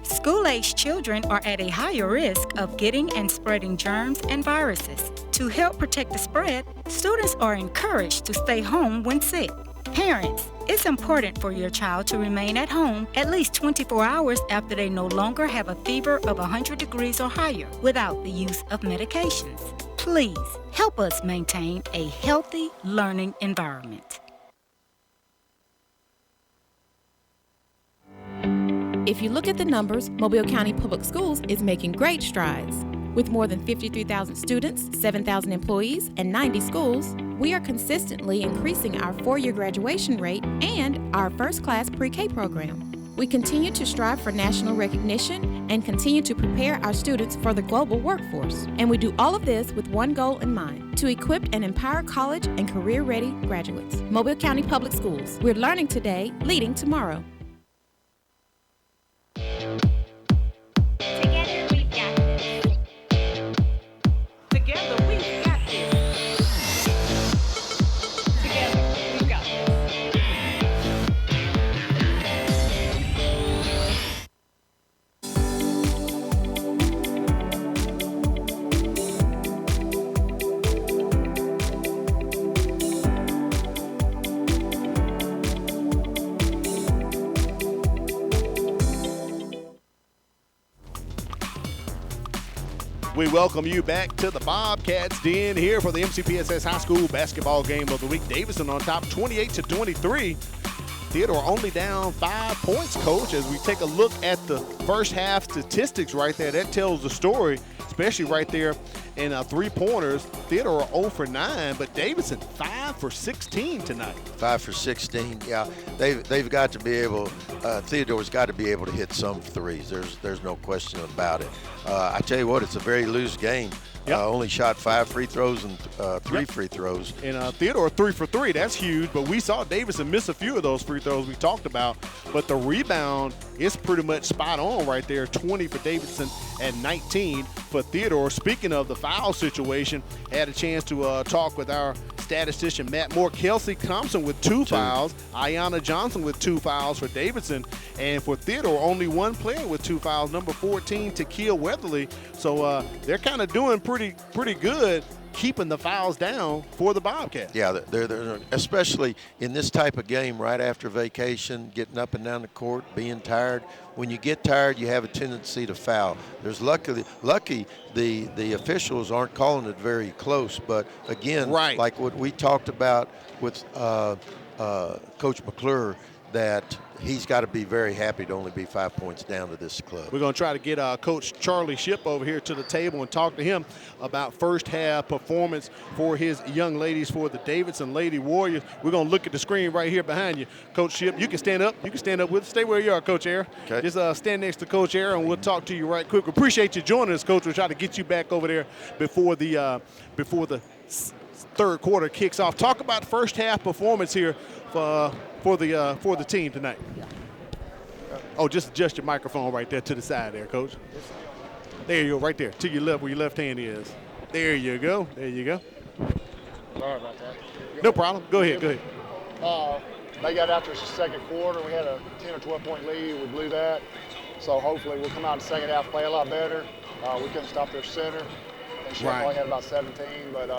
School-aged children are at a higher risk of getting and spreading germs and viruses. To help protect the spread, students are encouraged to stay home when sick. Parents, it's important for your child to remain at home at least 24 hours after they no longer have a fever of 100 degrees or higher without the use of medications. Please help us maintain a healthy learning environment. If you look at the numbers, Mobile County Public Schools is making great strides. With more than 53,000 students, 7,000 employees, and 90 schools, we are consistently increasing our four-year graduation rate and our first-class pre-K program. We continue to strive for national recognition and continue to prepare our students for the global workforce. And we do all of this with one goal in mind, to equip and empower college and career-ready graduates. Mobile County Public Schools. We're learning today, leading tomorrow. Together we've got this. Together we've got this. Together we've got this. We welcome you back to the Bobcats Den here for the MCPSS High School basketball game of the week. Davidson on top 28-23. Theodore only down 5 points, Coach. As we take a look at the first half statistics right there, that tells the story, especially right there in three-pointers. Theodore 0 for 9, but Davidson 5 for 16 tonight. 5 for 16, yeah. They've got to be able, Theodore's got to be able to hit some threes. There's no question about it. I tell you what, it's a very loose game. Yep. Only shot 5 free throws and 3 free throws. And Theodore 3 for 3, that's huge, but we saw Davidson miss a few of those free throws we talked about. But the rebound is pretty much spot on right there, 20 for Davidson and 19 for Theodore. Speaking of the foul situation, had a chance to talk with our statistician Matt Moore. Kelsey Thompson with 2 fouls, Ayanna Johnson with 2 fouls for Davidson, and for Theodore only one player with 2 fouls, number 14, Takia Weatherly. So they're kind of doing pretty good keeping the fouls down for the Bobcats. Yeah, they're especially in this type of game right after vacation, getting up and down the court, being tired. When you get tired, you have a tendency to foul. There's lucky the officials aren't calling it very close, but again, right, like what we talked about with Coach McClure, that he's got to be very happy to only be 5 points down to this club. We're going to try to get Coach Charlie Shipp over here to the table and talk to him about first half performance for his young ladies for the Davidson Lady Warriors. We're going to look at the screen right here behind you. Coach Shipp, you can stand up. You can stand up with us. Stay where you are, Coach Air. Okay. Just stand next to Coach Air, and we'll talk to you right quick. We appreciate you joining us, Coach. We'll try to get you back over there before the third quarter kicks off. Talk about first half performance here for the team tonight. Oh, just adjust your microphone right there to the side there, Coach. There you go, right there, to your left, where your left hand is. There you go. There you go. Sorry about that. No problem. Go ahead. They got after us the second quarter. We had a 10 or 12 point lead. We blew that. So hopefully we'll come out in the second half, play a lot better. We couldn't stop their center. And she probably had about 17, but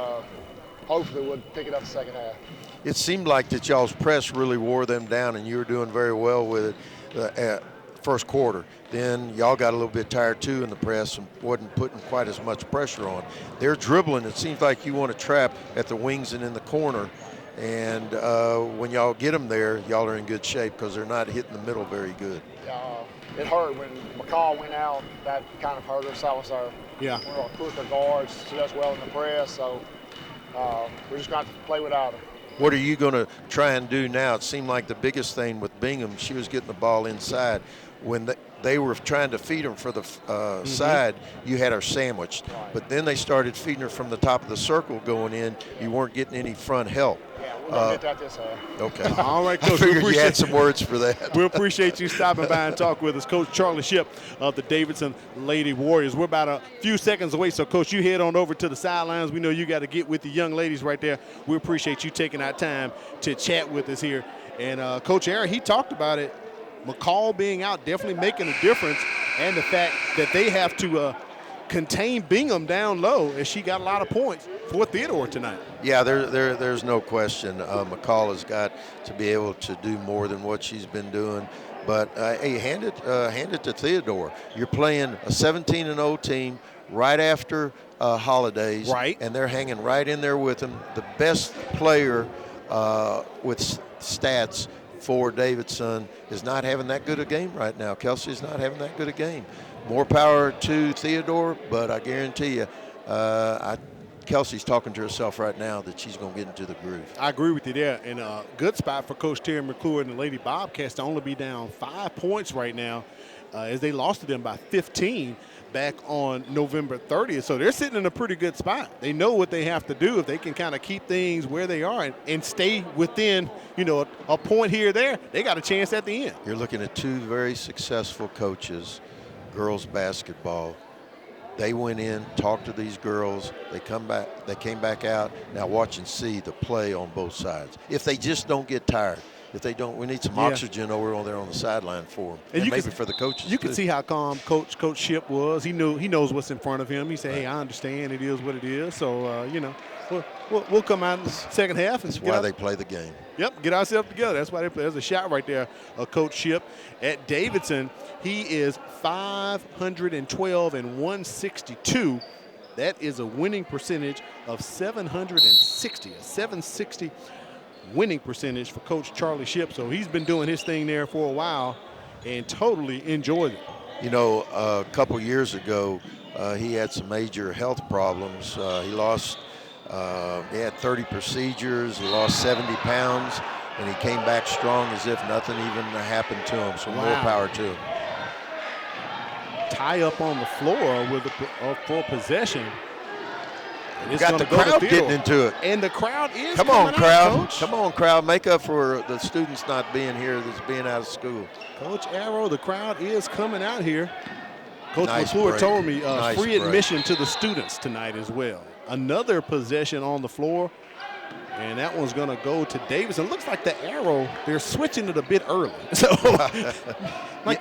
hopefully we'll pick it up the second half. It seemed like that y'all's press really wore them down, and you were doing very well with it at first quarter. Then y'all got a little bit tired too in the press and wasn't putting quite as much pressure on. They're dribbling. It seems like you want to trap at the wings and in the corner. And when y'all get them there, y'all are in good shape because they're not hitting the middle very good. It hurt when McCall went out. That kind of hurt us. That was our quicker guards. She does well in the press. So we're just going to play without her. What are you going to try and do now? It seemed like the biggest thing with Bingham, she was getting the ball inside. When they were trying to feed her for the side, you had her sandwiched. Right. But then they started feeding her from the top of the circle going in. You weren't getting any front help. Yeah, we're going to get that this half. Okay. All right, Coach. I figured you had some words for that. We appreciate you stopping by and talk with us. Coach Charlie Shipp of the Davidson Lady Warriors. We're about a few seconds away, so, Coach, you head on over to the sidelines. We know you got to get with the young ladies right there. We appreciate you taking our time to chat with us here And Coach Aaron, he talked about it. McCall being out definitely making a difference, and the fact that they have to contain Bingham down low, as she got a lot of points for Theodore tonight. Yeah, there's no question. McCall has got to be able to do more than what she's been doing. But hey, hand it to Theodore. You're playing a 17-0 team right after holidays, right? And they're hanging right in there with them. The best player with stats for Davidson is not having that good a game right now. Kelsey's not having that good a game. More power to Theodore, but I guarantee you, Kelsey's talking to herself right now that she's going to get into the groove. I agree with you there. And a good spot for Coach Terry McClure and the Lady Bobcats to only be down 5 points right now, as they lost to them by 15 back on November 30th. So they're sitting in a pretty good spot. They know what they have to do. If they can kind of keep things where they are and stay within, a point here or there, they got a chance at the end. You're looking at two very successful coaches, girls basketball. They went in, talked to these girls. They came back out. Now watch and see the play on both sides. If they just don't get tired, if they don't, we need some oxygen over there on the sideline for them, and maybe for the coaches. You can see how calm Coach Ship was. He knows what's in front of him. He said, "Hey, I understand. It is what it is." So we'll come out in the second half. That's why they play the game. Yep, get ourselves together. That's why they play. There's a shot right there, Coach Ship at Davidson. He is 512 and 162. That is a winning percentage of 760. A 760 winning percentage for Coach Charlie Ship. So he's been doing his thing there for a while and totally enjoyed it. A couple years ago, he had some major health problems. He had 30 procedures. He lost 70 pounds, and he came back strong as if nothing even happened to him. So more power to him. Tie up on the floor with for possession. You got the crowd getting into it. And the crowd is Come on, crowd. Coach. Come on, crowd. Make up for the students not being here, that's being out of school. Coach Arrow, the crowd is coming out here. Coach Nice McClure break. told me Nice free break. admission to the students tonight as well. Another possession on the floor, and that one's going to go to Davidson. Looks like the Arrow, they're switching it a bit early. So,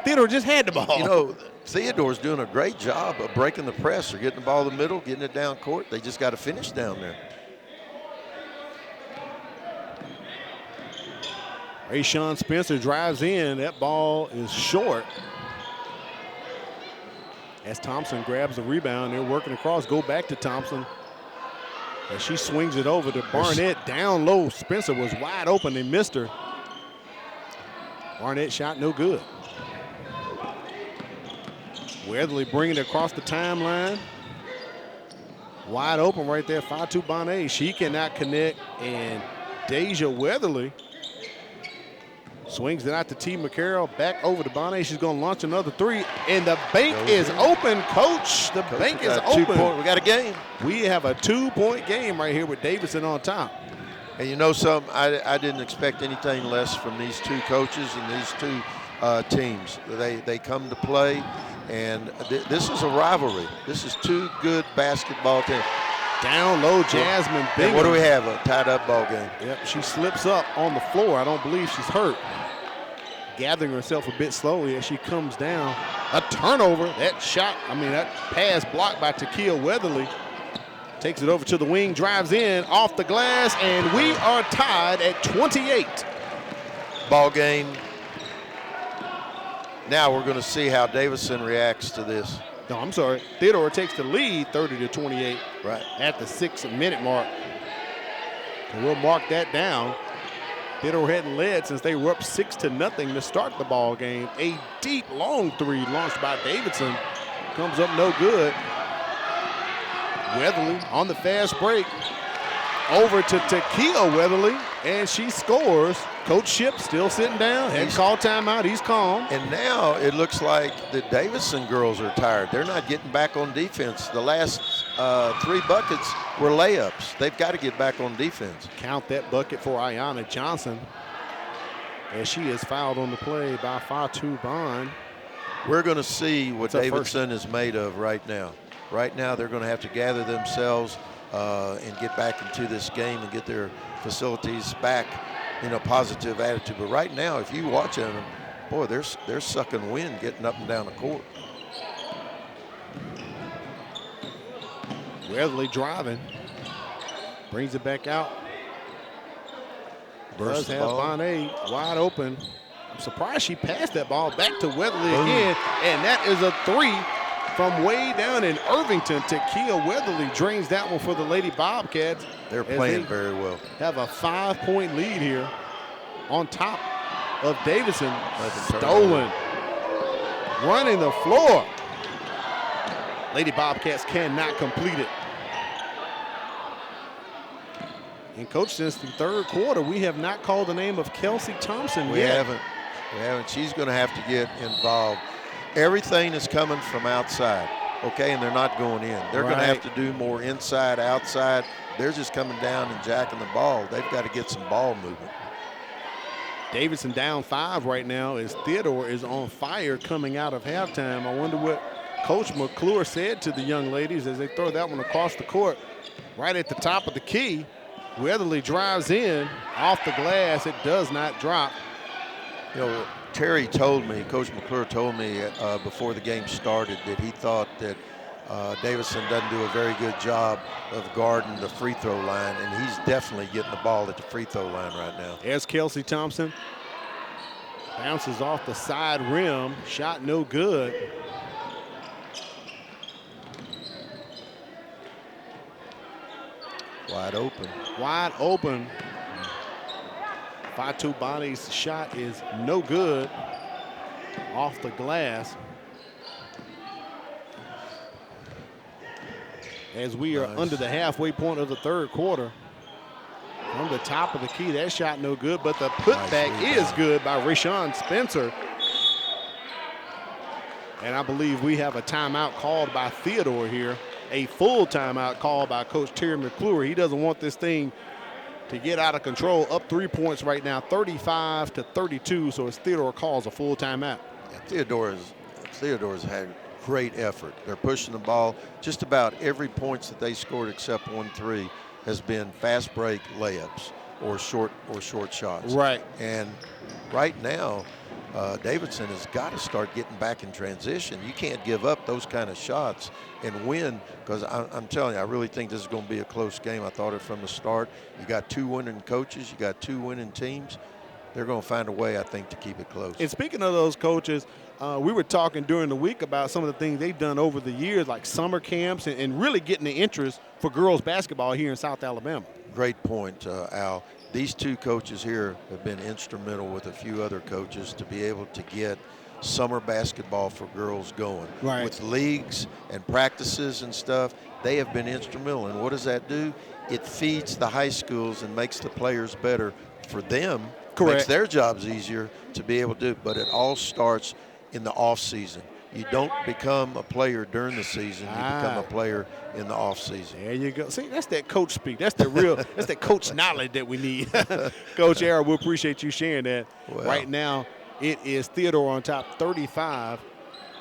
Theodore just had the ball. Theodore's doing a great job of breaking the press. They're getting the ball in the middle, getting it down court. They just got to finish down there. Rayshawn Spencer drives in. That ball is short. As Thompson grabs the rebound, they're working across. Go back to Thompson. As she swings it over to Barnett. Down low. Spencer was wide open. They missed her. Barnett shot no good. Weatherly bringing it across the timeline. Wide open right there. 5-2 Bonnet. She cannot connect. And Deja Weatherly swings it out to T. McCarroll. Back over to Bonnet. She's going to launch another three. And the bank is open, Coach. The bank is open. We got a game. We have a 2-point game right here with Davidson on top. And you know something? I didn't expect anything less from these two coaches and these two teams. They come to play, and this is a rivalry. This is two good basketball teams. Down low, Jasmine Bingham. And what do we have? A tied-up ball game. Yep, she slips up on the floor. I don't believe she's hurt. Gathering herself a bit slowly as she comes down. A turnover. That pass blocked by Takia Weatherly. Takes it over to the wing, drives in, off the glass, and we are tied at 28. Ball game. Now we're going to see how Davidson reacts to this. No, I'm sorry. Theodore takes the lead 30-28 at the 6-minute mark. And we'll mark that down. Theodore hadn't led since they were up 6-0 to start the ball game. A deep, long three launched by Davidson. Comes up no good. Weatherly on the fast break. Over to Takia Weatherly, and she scores. Coach Ship still sitting down. Hadn't called timeout. He's calm. And now it looks like the Davidson girls are tired. They're not getting back on defense. The last 3 buckets were layups. They've got to get back on defense. Count that bucket for Ayanna Johnson, as she is fouled on the play by Fatu Bond. We're going to see what Davidson is made of right now. Right now, they're going to have to gather themselves and get back into this game and get their facilities back positive attitude. But right now, if you watch them, boy, they're sucking wind getting up and down the court. Weatherly driving. Brings it back out. Does have Bonet wide open. I'm surprised she passed that ball back to Weatherly again. And that is a 3 from way down in Irvington. Takia Weatherly drains that one for the Lady Bobcats. They're playing very well. Have a 5-point lead here on top of Davidson. Stolen. Running the floor. Lady Bobcats cannot complete it. And Coach, since the third quarter, we have not called the name of Kelsey Thompson yet. We haven't. She's going to have to get involved. Everything is coming from outside, okay, and they're not going in. They're going to have to do more inside, outside. They're just coming down and jacking the ball. They've got to get some ball movement. Davidson down 5 right now as Theodore is on fire coming out of halftime. I wonder what Coach McClure said to the young ladies as they throw that one across the court right at the top of the key. Weatherly drives in off the glass. It does not drop. Terry told me, Coach McClure told me before the game started that he thought that Davidson doesn't do a very good job of guarding the free throw line, and he's definitely getting the ball at the free throw line right now. There's Kelsey Thompson. Bounces off the side rim. Shot no good. Wide open. Wide open. Fatu Bani's shot is no good off the glass. As we are under the halfway point of the third quarter. From the top of the key, that shot no good, but the putback is good by Rashawn Spencer. And I believe we have a timeout called by Theodore here. A full timeout called by Coach Terry McClure. He doesn't want this thing to get out of control. Up 3 points right now, 35-32. So as Theodore calls a full timeout. Yeah, Theodore's had great effort. They're pushing the ball. Just about every points that they scored except 1-3 has been fast break layups or short shots. Right. And right now, Davidson has got to start getting back in transition. You can't give up those kind of shots and win, because I'm telling you, I really think this is going to be a close game. I thought it from the start. You got 2 winning coaches. You got 2 winning teams. They're going to find a way, I think, to keep it close. And speaking of those coaches, we were talking during the week about some of the things they've done over the years, like summer camps and really getting the interest for girls basketball here in South Alabama. Great point, Al. These 2 coaches here have been instrumental with a few other coaches to be able to get summer basketball for girls going. Right. With leagues and practices and stuff, they have been instrumental. And what does that do? It feeds the high schools and makes the players better for them. Correct. Makes their jobs easier to be able to do. But it all starts in the off season. You don't become a player during the season. You become a player in the off season. There you go. See, that's that coach speak. That's the real, that's that coach knowledge that we need. Coach Ara, we appreciate you sharing that. Well, right now, it is Theodore on top, 35.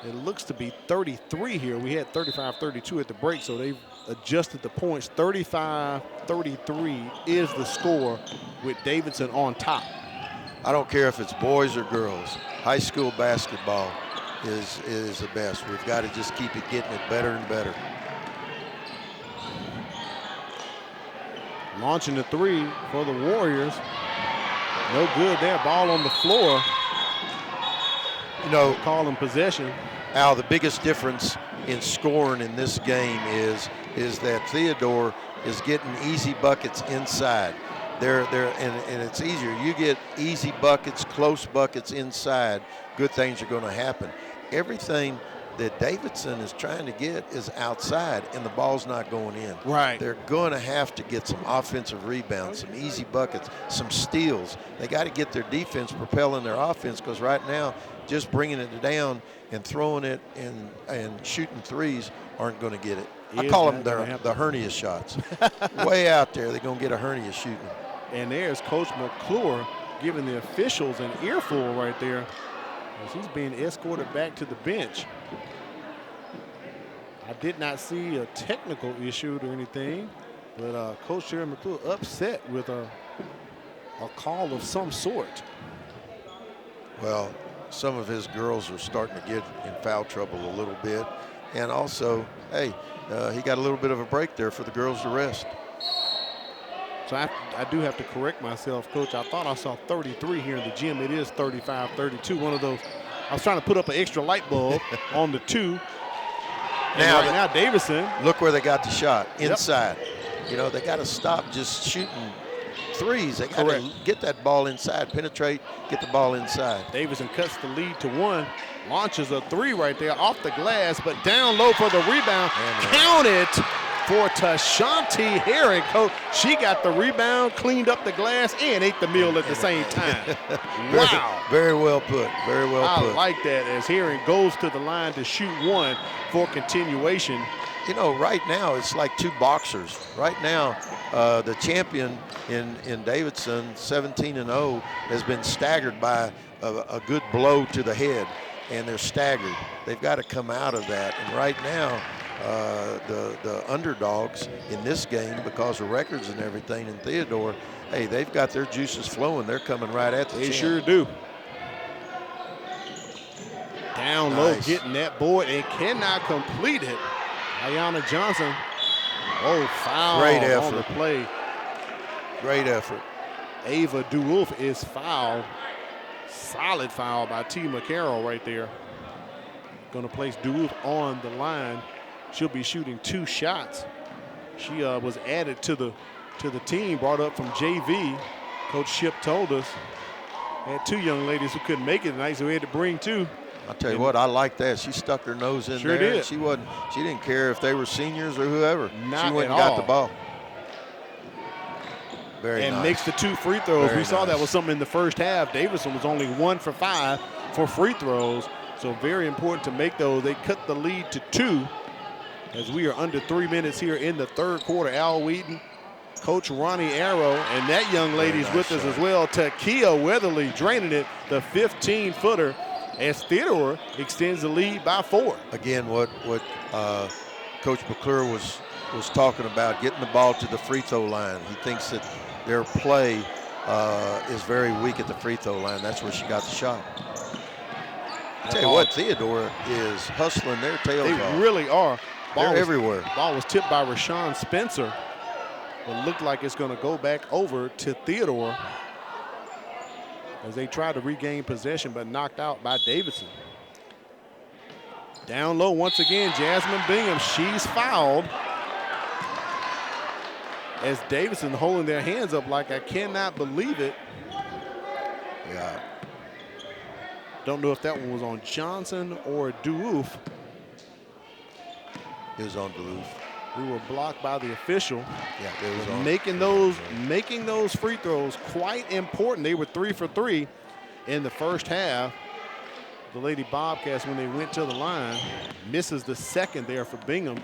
It looks to be 33 here. We had 35-32 at the break, so they've adjusted the points. 35-33 is the score with Davidson on top. I don't care if it's boys or girls. High school basketball is the best. We've got to just keep it getting it better and better. Launching the 3 for the Warriors. No good there. Ball on the floor. Calling possession. Al, the biggest difference in scoring in this game is that Theodore is getting easy buckets inside. And it's easier. You get easy buckets, close buckets inside, good things are going to happen. Everything that Davidson is trying to get is outside, and the ball's not going in. Right. They're going to have to get some offensive rebounds, some easy buckets, some steals. They got to get their defense propelling their offense, because right now, just bringing it down and throwing it and shooting threes aren't going to get it. I call them the hernia shots. Way out there, they're going to get a hernia shooting. And there's Coach McClure giving the officials an earful right there as he's being escorted back to the bench. I did not see a technical issue or anything, but Coach Terry McClure upset with a a call of some sort. Well, some of his girls are starting to get in foul trouble a little bit. And also, hey, he got a little bit of a break there for the girls to rest. So I do have to correct myself, Coach. I thought I saw 33 here in the gym. It is 35-32. One of those. I was trying to put up an extra light bulb on the 2. Now Davidson. Look where they got the shot, inside. Yep. You know, they got to stop just shooting threes. They got to get that ball inside, penetrate, get the ball inside. Davidson cuts the lead to 1, launches a 3 right there off the glass, but down low for the rebound. Count it for Tashanti Herring. Coach, she got the rebound, cleaned up the glass, and ate the meal at the same time. Wow. Very well put. Very well put. I like that as Herring goes to the line to shoot 1 for continuation. You know, right now it's like 2 boxers. Right now, the champion in Davidson, 17-0, has been staggered by a good blow to the head, and they're staggered. They've got to come out of that. And right now, the underdogs in this game, because of records and everything in Theodore, hey, they've got their juices flowing. They're coming right at the champ. They sure do. Down low, getting that board, and cannot complete it. Ayanna Johnson. Oh, foul. Great effort on the play. Great effort. Ava DeWolf is fouled. Solid foul by T. McCarroll right there. Going to place DeWolf on the line. She'll be shooting 2 shots. She was added to the team, brought up from JV. Coach Ship told us had 2 young ladies who couldn't make it tonight, so we had to bring 2. I'll tell you what, I like that. She stuck her nose in sure there. Did. She didn't care if they were seniors or whoever. Not she went at and got all. the ball. Very and nice. makes the 2 free throws. Very we saw nice. that was something in the first half. Davidson was only 1 for 5 for free throws. So very important to make those. They cut the lead to 2 as we are under 3 minutes here in the third quarter. Al Wheaton, Coach Ronnie Arrow, and that young lady's with us as well. Takia Weatherly draining it, the 15-footer, as Theodore extends the lead by 4. Again, what Coach McClure was talking about, getting the ball to the free throw line. He thinks that their play is very weak at the free throw line. That's where she got the shot. I tell you what, Theodore is hustling their tails off. They really are. They're everywhere. Ball was tipped by Rashawn Spencer, but looked like it's going to go back over to Theodore as they try to regain possession, but knocked out by Davidson. Down low once again, Jasmine Bingham. She's fouled. As Davidson holding their hands up like I cannot believe it. Yeah. Don't know if that one was on Johnson or Dewoof. It was on Duluth. We were blocked by the official. Yeah, it was on. Making those free throws quite important. They were 3 for 3 in the first half. The Lady Bobcats, when they went to the line, misses the second there for Bingham.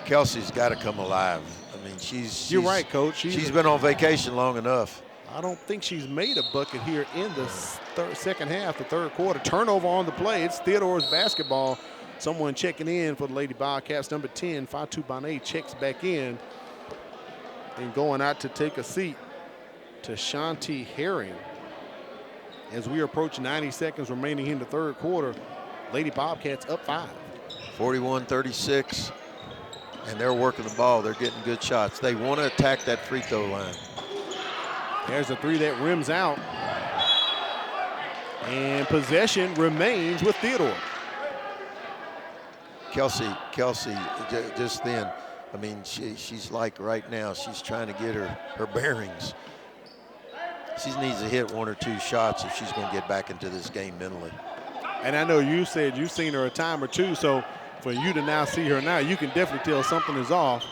Kelsey's got to come alive. I mean, she's You're right, Coach. She's been on vacation long enough. I don't think she's made a bucket here in the second half, the third quarter. Turnover on the play. It's Theodore's basketball. Someone checking in for the Lady Bobcats, number 10, Fatou Bane, checks back in. And going out to take a seat to Shanti Herring. As we approach 90 seconds remaining in the third quarter, Lady Bobcats up 5. 41-36, and they're working the ball. They're getting good shots. They want to attack that free throw line. There's a 3 that rims out. And possession remains with Theodore. Kelsey, just then, I mean, she's like right now, she's trying to get her bearings. She needs to hit 1 or 2 shots if she's going to get back into this game mentally. And I know you said you've seen her a time or 2, so for you to now see her now, you can definitely tell something is off.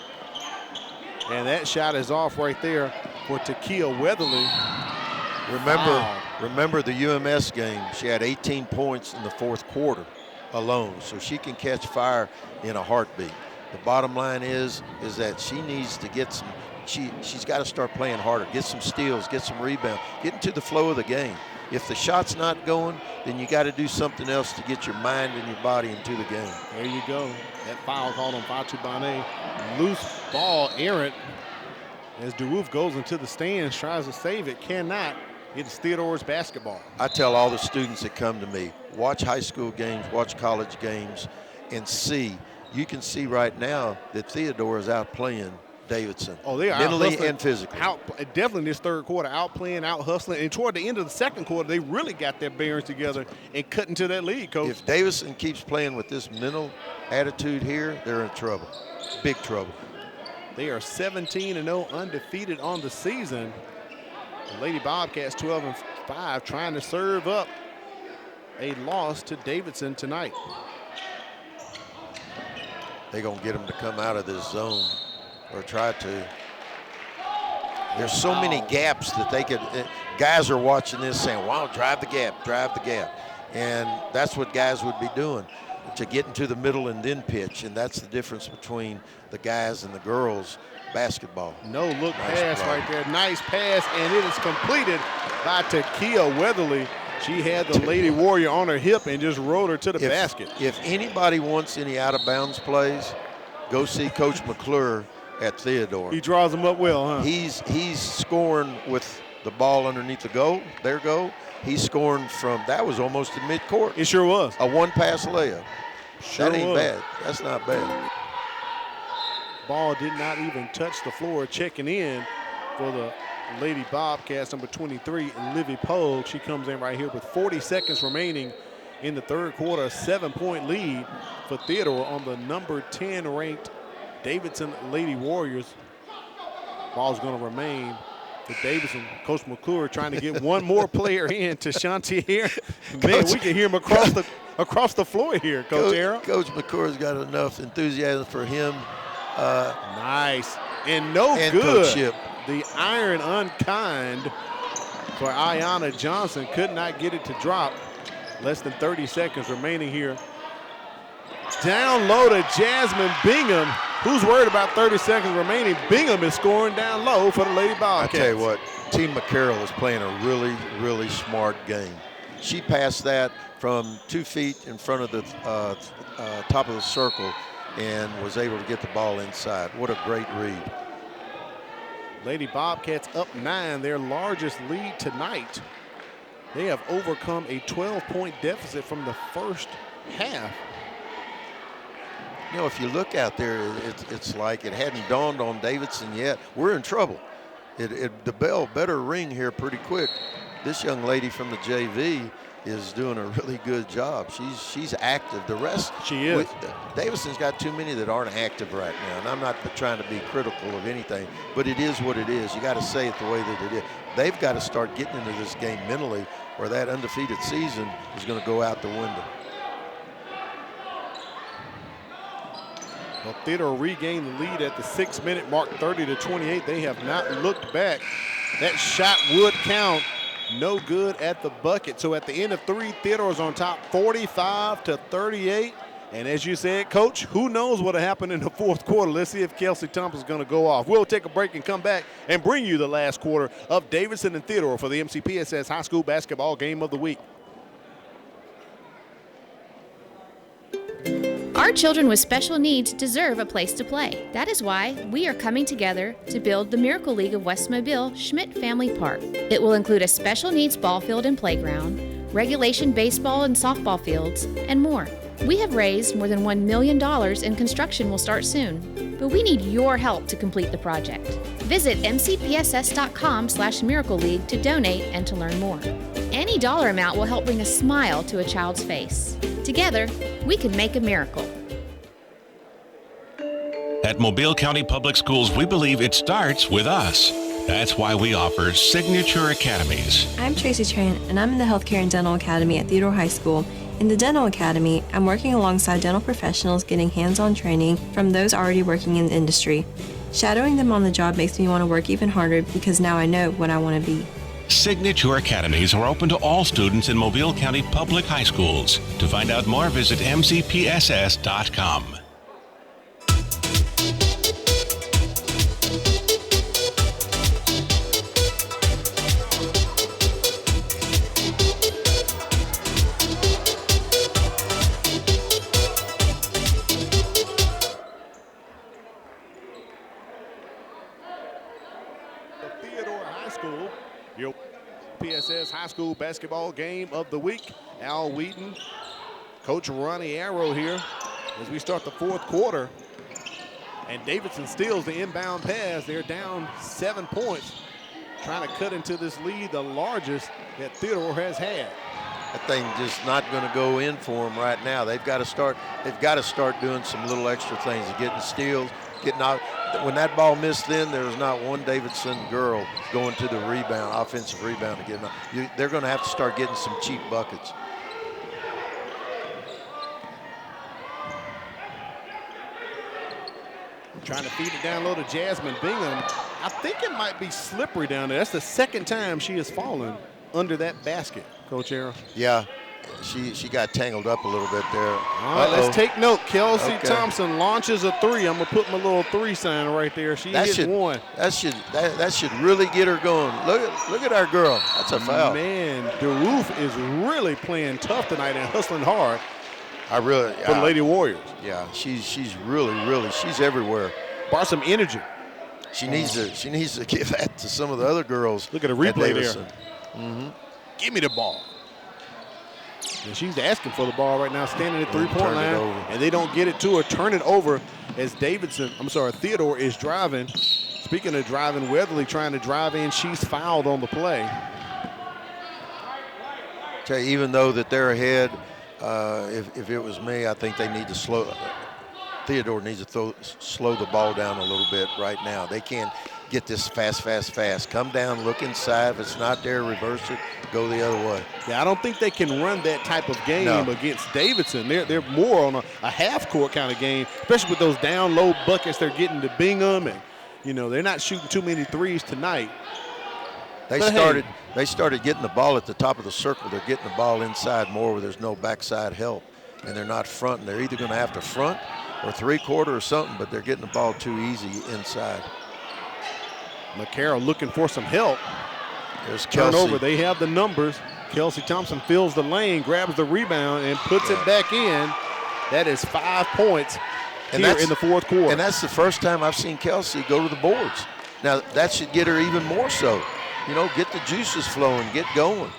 And that shot is off right there for Takia Weatherly. Remember the UMS game, she had 18 points in the fourth quarter alone, so she can catch fire in a heartbeat. The bottom line is that she needs to get some, she's got to start playing harder, get some steals, get some rebounds, get into the flow of the game. If the shot's not going, then you got to do something else to get your mind and your body into the game. There you go. That foul called on Fatou Bane. Loose ball, errant. As DeWolf goes into the stands, tries to save it, cannot. It's Theodore's basketball. I tell all the students that come to me, watch high school games, watch college games, and see. You can see right now that Theodore is out playing Davidson. Oh, they are mentally and physically. Definitely in this third quarter, out playing, out hustling. And toward the end of the second quarter, they really got their bearings together and cut into that lead, Coach. If Davidson keeps playing with this mental attitude here, they're in trouble, big trouble. They are 17-0, undefeated on the season. The Lady Bobcats 12-5, trying to serve up a loss to Davidson tonight. They're going to get them to come out of this zone, or try to. There's so many gaps that they could. Guys are watching this saying, wow, drive the gap, drive the gap. And that's what guys would be doing, to get into the middle and then pitch. And that's the difference between the guys and the girls basketball. No look pass right there. Nice pass, and it is completed by Takia Weatherly. She had the Lady Warrior on her hip and just rolled her to the basket. If anybody wants any out-of-bounds plays, go see Coach McClure at Theodore. He draws them up well, huh? He's scoring with the ball underneath the goal, their goal. He's scoring from, that was almost in midcourt. It sure was. A one-pass layup. Sure that ain't was. bad. That's not bad. Ball did not even touch the floor. Checking in for the Lady Bobcats, number 23, Livy Pogue. She comes in right here with 40 seconds remaining in the third quarter. A 7-point lead for Theodore on the number 10 ranked Davidson Lady Warriors. Ball's going to remain for Davidson. Coach McClure trying to get one more player in to Shanti here. Man, we can hear him across the floor here, Coach Arrow. Coach McClure's got enough enthusiasm for him. Nice. And good. Coachship. The iron unkind for Ayanna Johnson. Could not get it to drop. Less than 30 seconds remaining here. Down low to Jasmine Bingham. Who's worried about 30 seconds remaining? Bingham is scoring down low for the Lady Bobcats. I tell you what, Team McCarroll is playing a really, really smart game. She passed that from 2 feet in front of the top of the circle and was able to get the ball inside. What a great read. Lady Bobcats up 9, their largest lead tonight. They have overcome a 12-point deficit from the first half. You know, if you look out there, it's like it hadn't dawned on Davidson yet. We're in trouble. The bell better ring here pretty quick. This young lady from the JV is doing a really good job. She's active. The rest, she is. Davidson's got too many that aren't active right now, and I'm not trying to be critical of anything, but it is what it is. You got to say it the way that it is. They've got to start getting into this game mentally, or that undefeated season is going to go out the window. Well, Theodore regained the lead at the 6-minute mark, 30-28. They have not looked back. That shot would count. No good at the bucket. So at the end of 3, Theodore's on top, 45-38. And as you said, Coach, who knows what'll happen in the fourth quarter? Let's see if Kelsey Thompson's going to go off. We'll take a break and come back and bring you the last quarter of Davidson and Theodore for the MCPSS High School Basketball Game of the Week. Our children with special needs deserve a place to play. That is why we are coming together to build the Miracle League of West Mobile Schmidt Family Park. It will include a special needs ball field and playground, regulation baseball and softball fields, and more. We have raised more than $1 million and construction will start soon. But we need your help to complete the project. Visit mcpss.com/Miracle League to donate and to learn more. Any dollar amount will help bring a smile to a child's face. Together, we can make a miracle. At Mobile County Public Schools, we believe it starts with us. That's why we offer Signature Academies. I'm Tracy Tran, and I'm in the Healthcare and Dental Academy at Theodore High School. In the Dental Academy, I'm working alongside dental professionals getting hands-on training from those already working in the industry. Shadowing them on the job makes me want to work even harder because now I know what I want to be. Signature Academies are open to all students in Mobile County Public High Schools. To find out more, visit mcpss.com. high school basketball game of the week. Al Wheaton, Coach Ronnie Arrow here as we start the fourth quarter. And Davidson steals the inbound pass. They're down 7 points, trying to cut into this lead, the largest that Theodore has had. That thing just not going to go in for them right now. They've got to start doing some little extra things, getting steals, getting out. When that ball missed in, there was not one Davidson girl going to the rebound, offensive rebound to get them out. They're going to have to start getting some cheap buckets. Trying to feed it down low to Jasmine Bingham. I think it might be slippery down there. That's the second time she has fallen under that basket, Coach Arrow. Yeah, she got tangled up a little bit there. All right, let's take note. Kelsey Thompson launches a three. I'm going to put my little 3 sign right there. She hit one. That should really get her going. Look at our girl. That's a foul. Man, DeRoof is really playing tough tonight and hustling hard. For the Lady Warriors. Yeah, she's really she's everywhere. Brought some energy. She needs to give that to some of the other girls. Look at a replay there. Mm-hmm. Give me the ball. And she's asking for the ball right now, standing at the 3-point line, and they don't get it to her. Turn it over as Theodore is driving. Speaking of driving, Weatherly trying to drive in. She's fouled on the play. Tell you, even though that they're ahead, if it was me, I think they need to slow. Theodore needs to slow the ball down a little bit right now. They can't get this fast. Come down, look inside. If it's not there, reverse it, go the other way. Yeah, I don't think they can run that type of game against Davidson. They're more on a half-court kind of game, especially with those down-low buckets they're getting to Bingham. And, they're not shooting too many threes tonight. They started getting the ball at the top of the circle. They're getting the ball inside more where there's no backside help, and they're not fronting. They're either going to have to front or three-quarter or something, but they're getting the ball too easy inside. McCarroll looking for some help. There's Kelsey. Turnover. They have the numbers. Kelsey Thompson fills the lane, grabs the rebound, and puts it back in. That is 5 points in the fourth quarter. And that's the first time I've seen Kelsey go to the boards. Now, that should get her even more so. Get the juices flowing, get going.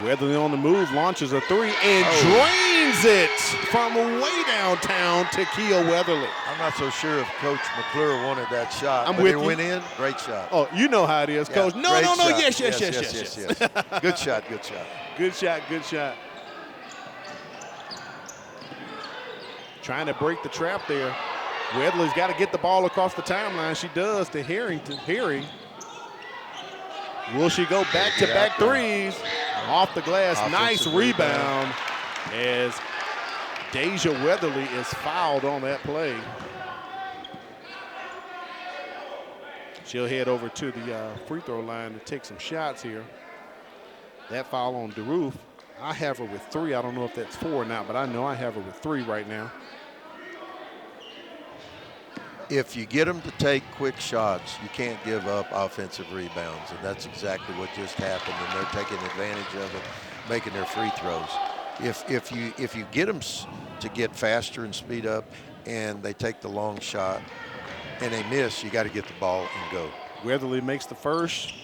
Weatherly on the move, launches a three, and drains it from way downtown to Kia Weatherly. I'm not so sure if Coach McClure wanted that shot. I'm with it you. Went in, great shot. Oh, you know how it is, Coach. No, yes. Good shot. Good shot. Trying to break the trap there. Weatherly's got to get the ball across the timeline. She does to Herring. Will she go back-to-back threes? Off the glass. Nice rebound as Deja Weatherly is fouled on that play. She'll head over to the free throw line to take some shots here. That foul on DeRoof. I have her with 3. I don't know if that's 4 or not, but I know I have her with 3 right now. If you get them to take quick shots, you can't give up offensive rebounds, and that's exactly what just happened, and they're taking advantage of it, making their free throws. If you get them to get faster and speed up, and they take the long shot, and they miss, you got to get the ball and go. Weatherly makes the first,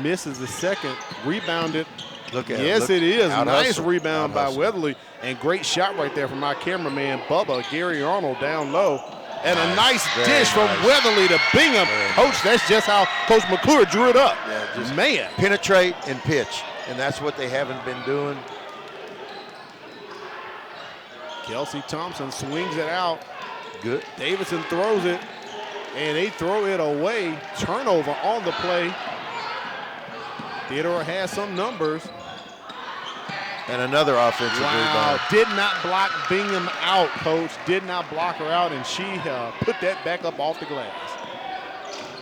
misses the second, rebounded. Look at yes, it is. Nice hustle. Rebound by Weatherly, and great shot right there from our cameraman, Bubba, Gary Arnold down low. And a nice dish from Weatherly to Bingham. Coach, that's just how Coach McClure drew it up. Yeah, just man. Penetrate and pitch, and that's what they haven't been doing. Kelsey Thompson swings it out. Good. Davidson throws it, and they throw it away. Turnover on the play. Theodore has some numbers. And another offensive rebound. Did not block Bingham out, Coach. Did not block her out, and she put that back up off the glass.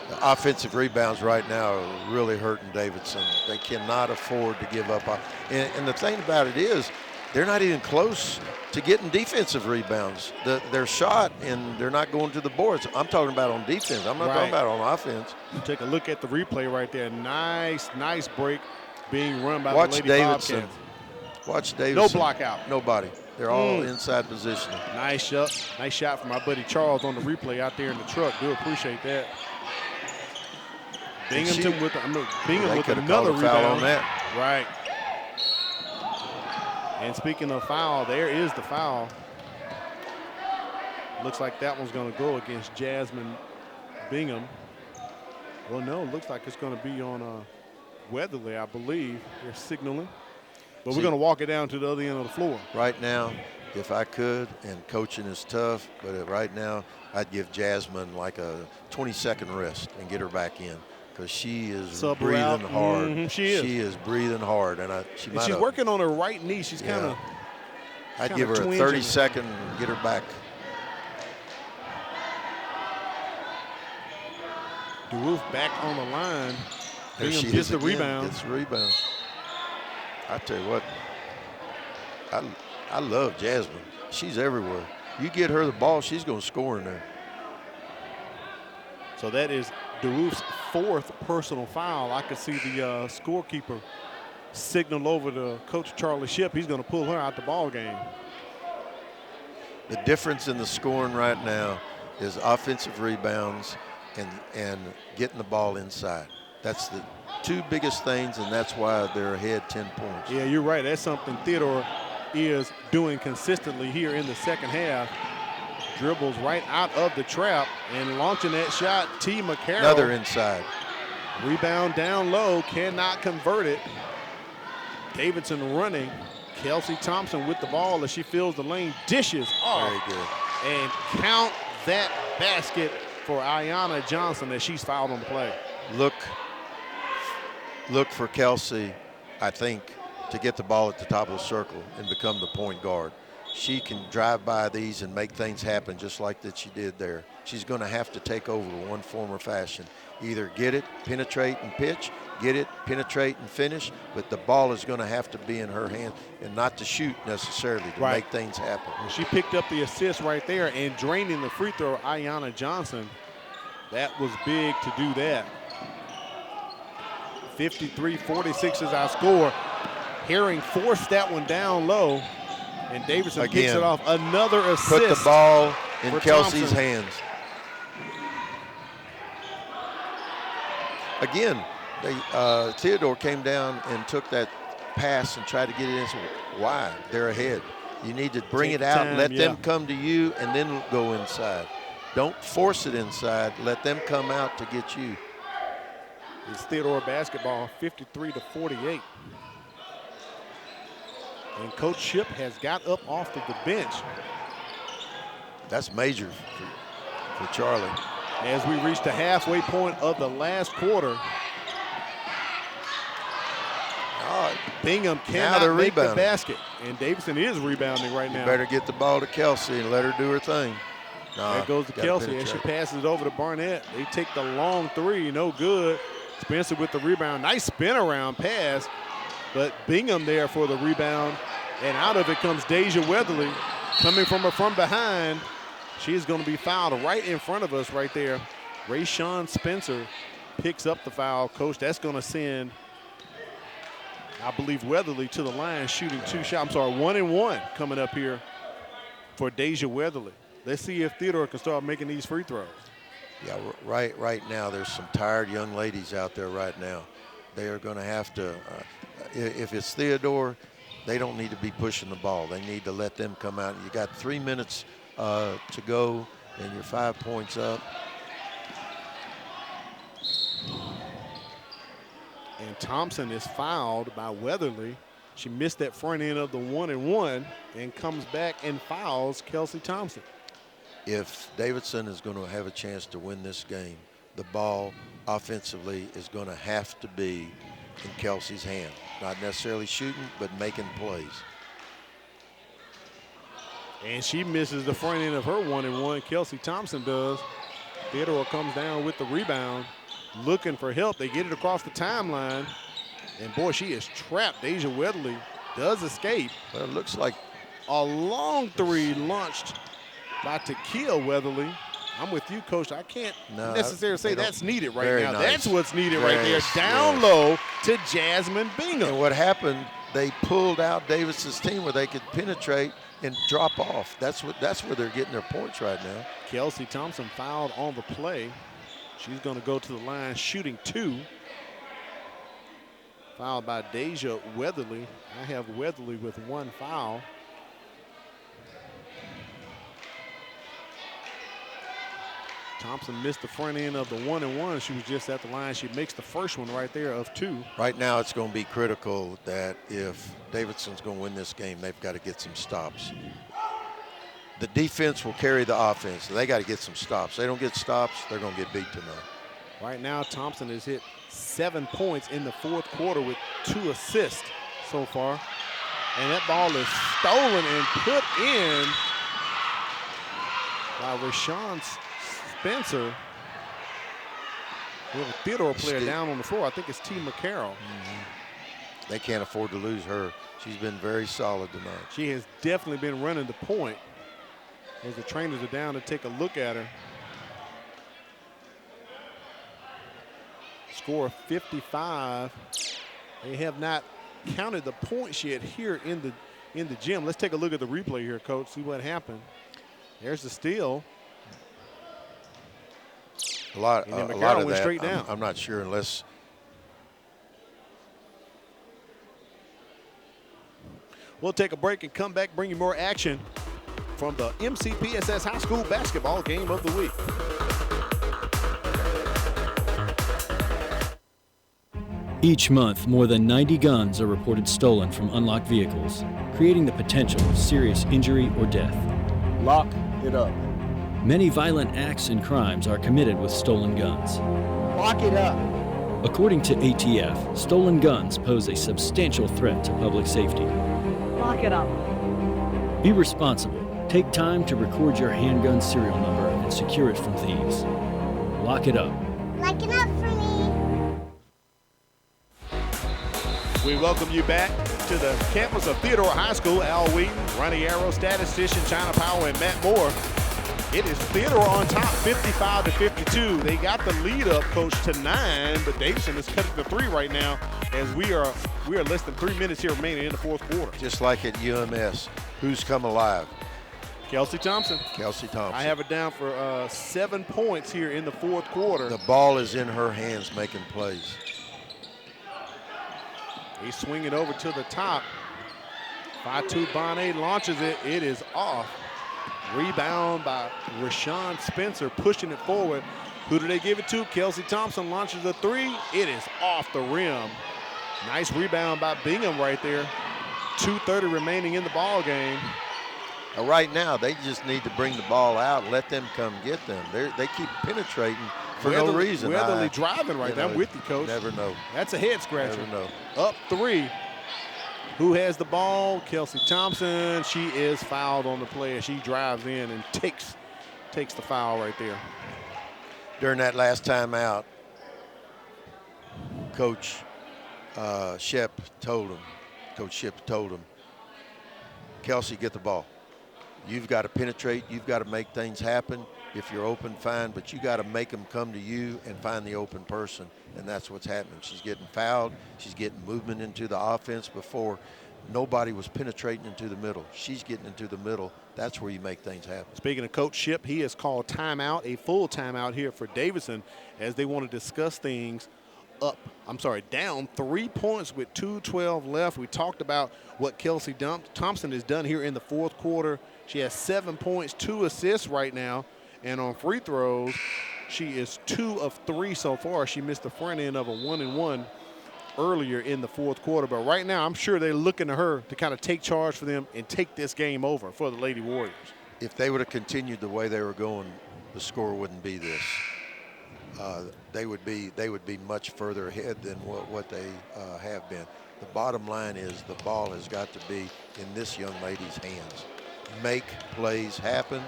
The offensive rebounds right now are really hurting Davidson. They cannot afford to give up. And the thing about it is, they're not even close to getting defensive rebounds. They're shot, and they're not going to the boards. I'm talking about on defense. I'm not talking about on offense. Take a look at the replay right there. Nice break being run by the Lady Davidson. Bobcats. Watch Davidson. No block out. Nobody. They're all inside position. Nice shot from my buddy Charles on the replay out there in the truck. Do appreciate that. Binghamton with another rebound. Foul on that. Right. And speaking of foul, there is the foul. Looks like that one's going to go against Jasmine Bingham. Well, no, looks like it's going to be on Weatherly, I believe. They're signaling. But we're going to walk it down to the other end of the floor. Right now, if I could, and coaching is tough, but right now I'd give Jasmine like a 20-second rest and get her back in, because she is breathing hard. She is breathing hard, and she's working on her right knee. She's kind of. I'd give her a 30-second and get her back. DeWolf back on the line. There she gets the again, rebound. Gets the rebound. I tell you what, I love Jasmine. She's everywhere. You get her the ball, she's going to score in there. So that is DeWolf's 4th personal foul. I could see the scorekeeper signal over to Coach Charlie Shipp. He's going to pull her out the ball game. The difference in the scoring right now is offensive rebounds and getting the ball inside. That's the 2 biggest things, and that's why they're ahead 10 points. Yeah, you're right. That's something Theodore is doing consistently here in the second half. Dribbles right out of the trap and launching that shot. T. McCarroll. Another inside. Rebound down low, cannot convert it. Davidson running. Kelsey Thompson with the ball as she fills the lane. Dishes off. Very good. And count that basket for Ayanna Johnson as she's fouled on the play. Look for Kelsey, I think, to get the ball at the top of the circle and become the point guard. She can drive by these and make things happen just like that she did there. She's going to have to take over in one form or fashion. Either get it, penetrate and pitch, get it, penetrate and finish, but the ball is going to have to be in her hand and not to shoot necessarily to make things happen. Well, she picked up the assist right there and draining the free throw, Ayanna Johnson. That was big to do that. 53-46 is our score. Herring forced that one down low, and Davidson picks it off. Another assist. Put the ball in Kelsey's Thompson. hands. Again, Theodore came down and took that pass and tried to get it in. Why? They're ahead. You need to bring it out, let them come to you, and then go inside. Don't force it inside. Let them come out to get you. It's Theodore basketball, 53-48. And Coach Shipp has got up off of the bench. That's major for Charlie. As we reach the halfway point of the last quarter. Bingham cannot make the basket. And Davidson is rebounding right now. You better get the ball to Kelsey and let her do her thing. There goes to Kelsey as she passes it over to Barnett. They take the long 3, no good. Spencer with the rebound. Nice spin around pass, but Bingham there for the rebound. And out of it comes Deja Weatherly coming from behind. She's going to be fouled right in front of us right there. Rayshawn Spencer picks up the foul. Coach, that's going to send, I believe, Weatherly to the line shooting 2 shots. 1-and-1 coming up here for Deja Weatherly. Let's see if Theodore can start making these free throws. Yeah, right now there's some tired young ladies out there right now. They are going to have to, if it's Theodore, they don't need to be pushing the ball. They need to let them come out. You got 3 minutes to go and you're 5 points up. And Thompson is fouled by Weatherly. She missed that front end of the 1-and-1 and comes back and fouls Kelsey Thompson. If Davidson is going to have a chance to win this game, the ball offensively is going to have to be in Kelsey's hand. Not necessarily shooting, but making plays. And she misses the front end of her 1-and-1. Kelsey Thompson does. Theodore comes down with the rebound, looking for help. They get it across the timeline. And boy, she is trapped. Deja Weatherly does escape. Well, it looks like a long 3 launched by Takia Weatherly. I'm with you, Coach. I can't necessarily say that's needed right now. Nice. That's what's needed right there. Down low to Jasmine Bingham. And what happened, they pulled out Davidson's team where they could penetrate and drop off. That's where they're getting their points right now. Kelsey Thompson fouled on the play. She's going to go to the line shooting 2. Fouled by Deja Weatherly. I have Weatherly with 1 foul. Thompson missed the front end of the 1-and-1. She was just at the line. She makes the first one right there of 2. Right now it's going to be critical that if Davidson's going to win this game, they've got to get some stops. The defense will carry the offense. They got to get some stops. They don't get stops, they're going to get beat tonight. Right now, Thompson has hit 7 points in the 4th quarter with 2 assists so far. And that ball is stolen and put in by Rashawn Spencer. We have a Theodore player down on the floor. I think it's T. McCarroll. They can't afford to lose her. She's been very solid tonight. She has definitely been running the point as the trainers are down to take a look at her. Score 55. They have not counted the points yet here in the gym. Let's take a look at the replay here, Coach, see what happened. There's the steal. A lot of went that, straight down. I'm not sure unless. We'll take a break and come back, bring you more action from the MCPSS High School Basketball Game of the Week. Each month, more than 90 guns are reported stolen from unlocked vehicles, creating the potential of serious injury or death. Lock it up. Many violent acts and crimes are committed with stolen guns. Lock it up. According to ATF, stolen guns pose a substantial threat to public safety. Lock it up. Be responsible. Take time to record your handgun serial number and secure it from thieves. Lock it up. Lock it up for me. We welcome you back to the campus of Theodore High School. Al Wheaton, Ronnie Arrow, statistician China Powell, and Matt Moore. It is Theodore on top, 55-52. They got the lead up, Coach, to 9, but Davidson is cutting the 3 right now as we are less than 3 minutes here remaining in the 4th quarter. Just like at UMS, who's come alive? Kelsey Thompson. Kelsey Thompson. I have it down for 7 points here in the 4th quarter. The ball is in her hands making plays. They swing it over to the top. 5-2 Bonnet launches it. It is off. Rebound by Rashawn Spencer, pushing it forward. Who do they give it to? Kelsey Thompson launches a 3. It is off the rim. Nice rebound by Bingham right there. 2:30 remaining in the ball game. Right now, they just need to bring the ball out and let them come get them. They keep penetrating for no reason. Weatherly driving right there. I'm with you, Coach. Never know. That's a head scratcher. Never know. Up 3. Who has the ball? Kelsey Thompson. She is fouled on the play as she drives in and takes the foul right there. During that last timeout, Coach Shep told him, Kelsey, get the ball. You've got to penetrate. You've got to make things happen. If you're open, fine, but you got to make them come to you and find the open person, and that's what's happening. She's getting fouled. She's getting movement into the offense before. Nobody was penetrating into the middle. She's getting into the middle. That's where you make things happen. Speaking of Coach Ship, he has called timeout, a full timeout here for Davidson as they want to discuss things down 3 points with 2:12 left. We talked about what Kelsey Thompson has done here in the 4th quarter. She has 7 points, 2 assists right now. And on free throws, she is 2 of 3 so far. She missed the front end of a 1-and-1 earlier in the 4th quarter. But right now, I'm sure they're looking to her to kind of take charge for them and take this game over for the Lady Warriors. If they would have continued the way they were going, the score wouldn't be this. They would be much further ahead than what they have been. The bottom line is the ball has got to be in this young lady's hands. Make plays happen,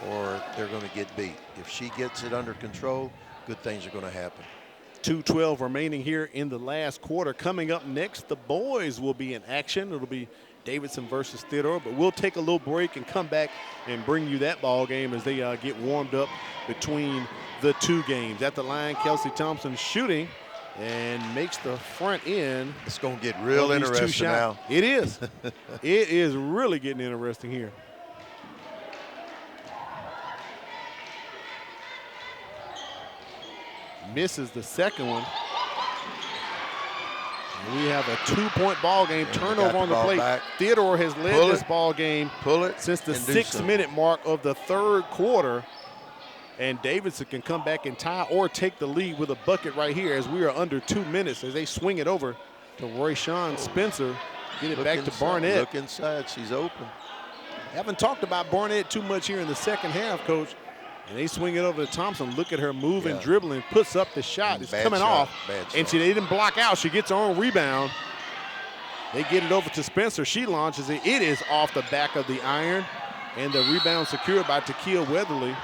or they're going to get beat. If she gets it under control, good things are going to happen. 2:12 remaining here in the last quarter. Coming up next, the boys will be in action. It'll be Davidson versus Theodore, but we'll take a little break and come back and bring you that ball game as they get warmed up between the 2 games. At the line, Kelsey Thompson shooting and makes the front end. It's going to get real interesting now. It is. It is really getting interesting here. Misses the second one. And we have a 2-point ball game. Turnover on the plate. Back. Theodore has led this ball game since the 6-minute mark of the third quarter. And Davidson can come back and tie or take the lead with a bucket right here as we are under 2 minutes as they swing it over to Royshawn Spencer. Get it back to Barnett. Look inside, she's open. Haven't talked about Barnett too much here in the second half, Coach. And they swing it over to Thompson. Look at her moving, dribbling, puts up the shot. It's coming off. And they didn't block out. She gets her own rebound. They get it over to Spencer. She launches it. It is off the back of the iron. And the rebound secured by Takia Weatherly.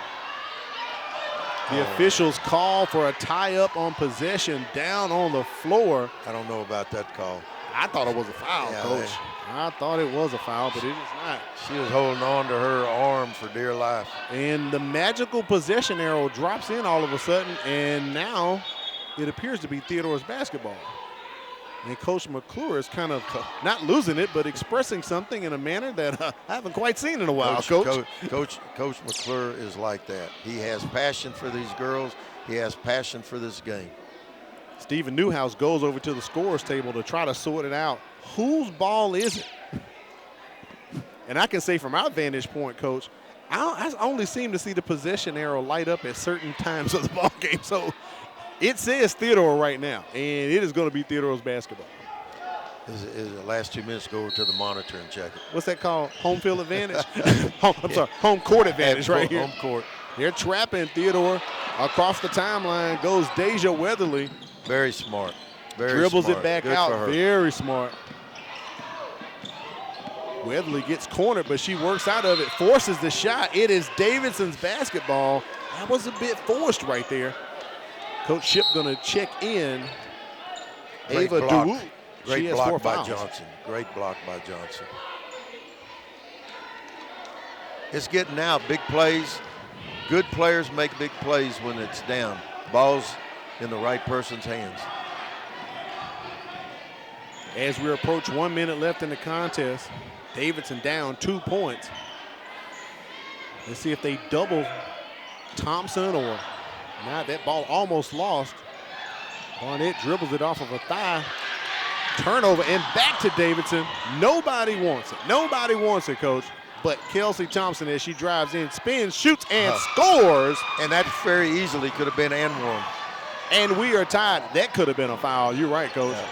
The officials call for a tie-up on possession down on the floor. I don't know about that call. I thought it was a foul, Coach. I thought it was a foul, but it is not. She was holding on to her arm for dear life. And the magical possession arrow drops in all of a sudden, and now it appears to be Theodore's basketball. And Coach McClure is kind of not losing it, but expressing something in a manner that I haven't quite seen in a while, Coach. Coach McClure is like that. He has passion for these girls. He has passion for this game. Stephen Newhouse goes over to the scorer's table to try to sort it out. Whose ball is it? And I can say from our vantage point, Coach, I only seem to see the possession arrow light up at certain times of the ball game. So it says Theodore right now, and it is going to be Theodore's basketball. Is the last 2 minutes, go over to the monitor and check it. What's that called? Home field advantage? Home court advantage right here. Home court. They're trapping Theodore. Across the timeline goes Deja Weatherly. Very smart. Dribbles it back out. Very smart. Weatherly gets cornered, but she works out of it, forces the shot. It is Davidson's basketball. That was a bit forced right there. Coach Ship going to check in. Great Ava block. DeWoot. Great block by Johnson. Great block by Johnson. It's getting out. Big plays. Good players make big plays when it's down. Ball's in the right person's hands. As we approach 1 minute left in the contest, Davidson down 2 points. Let's see if they double Thompson or not. That ball almost lost. Barnett dribbles it off of a thigh. Turnover and back to Davidson. Nobody wants it. Nobody wants it, Coach. But Kelsey Thompson, as she drives in, spins, shoots, and scores. And that very easily could have been and one. And we are tied. That could have been a foul. You're right, Coach. Yeah.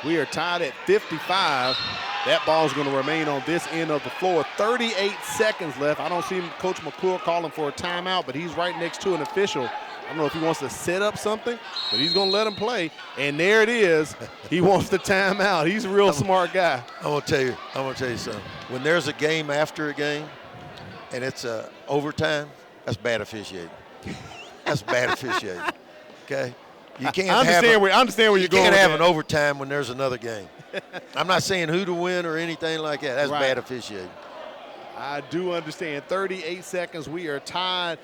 We are tied at 55. That ball is going to remain on this end of the floor. 38 seconds left. I don't see Coach McClure calling for a timeout, but he's right next to an official. I don't know if he wants to set up something, but he's going to let him play. And there it is. He wants the timeout. He's a real smart guy. I'm going to tell you something. When there's a game after a game and it's overtime, that's bad officiating. That's bad officiating. Okay? You can't I understand where you're going. You can't have an overtime when there's another game. I'm not saying who to win or anything like that. That's bad officiating. I do understand. 38 seconds. We are tied.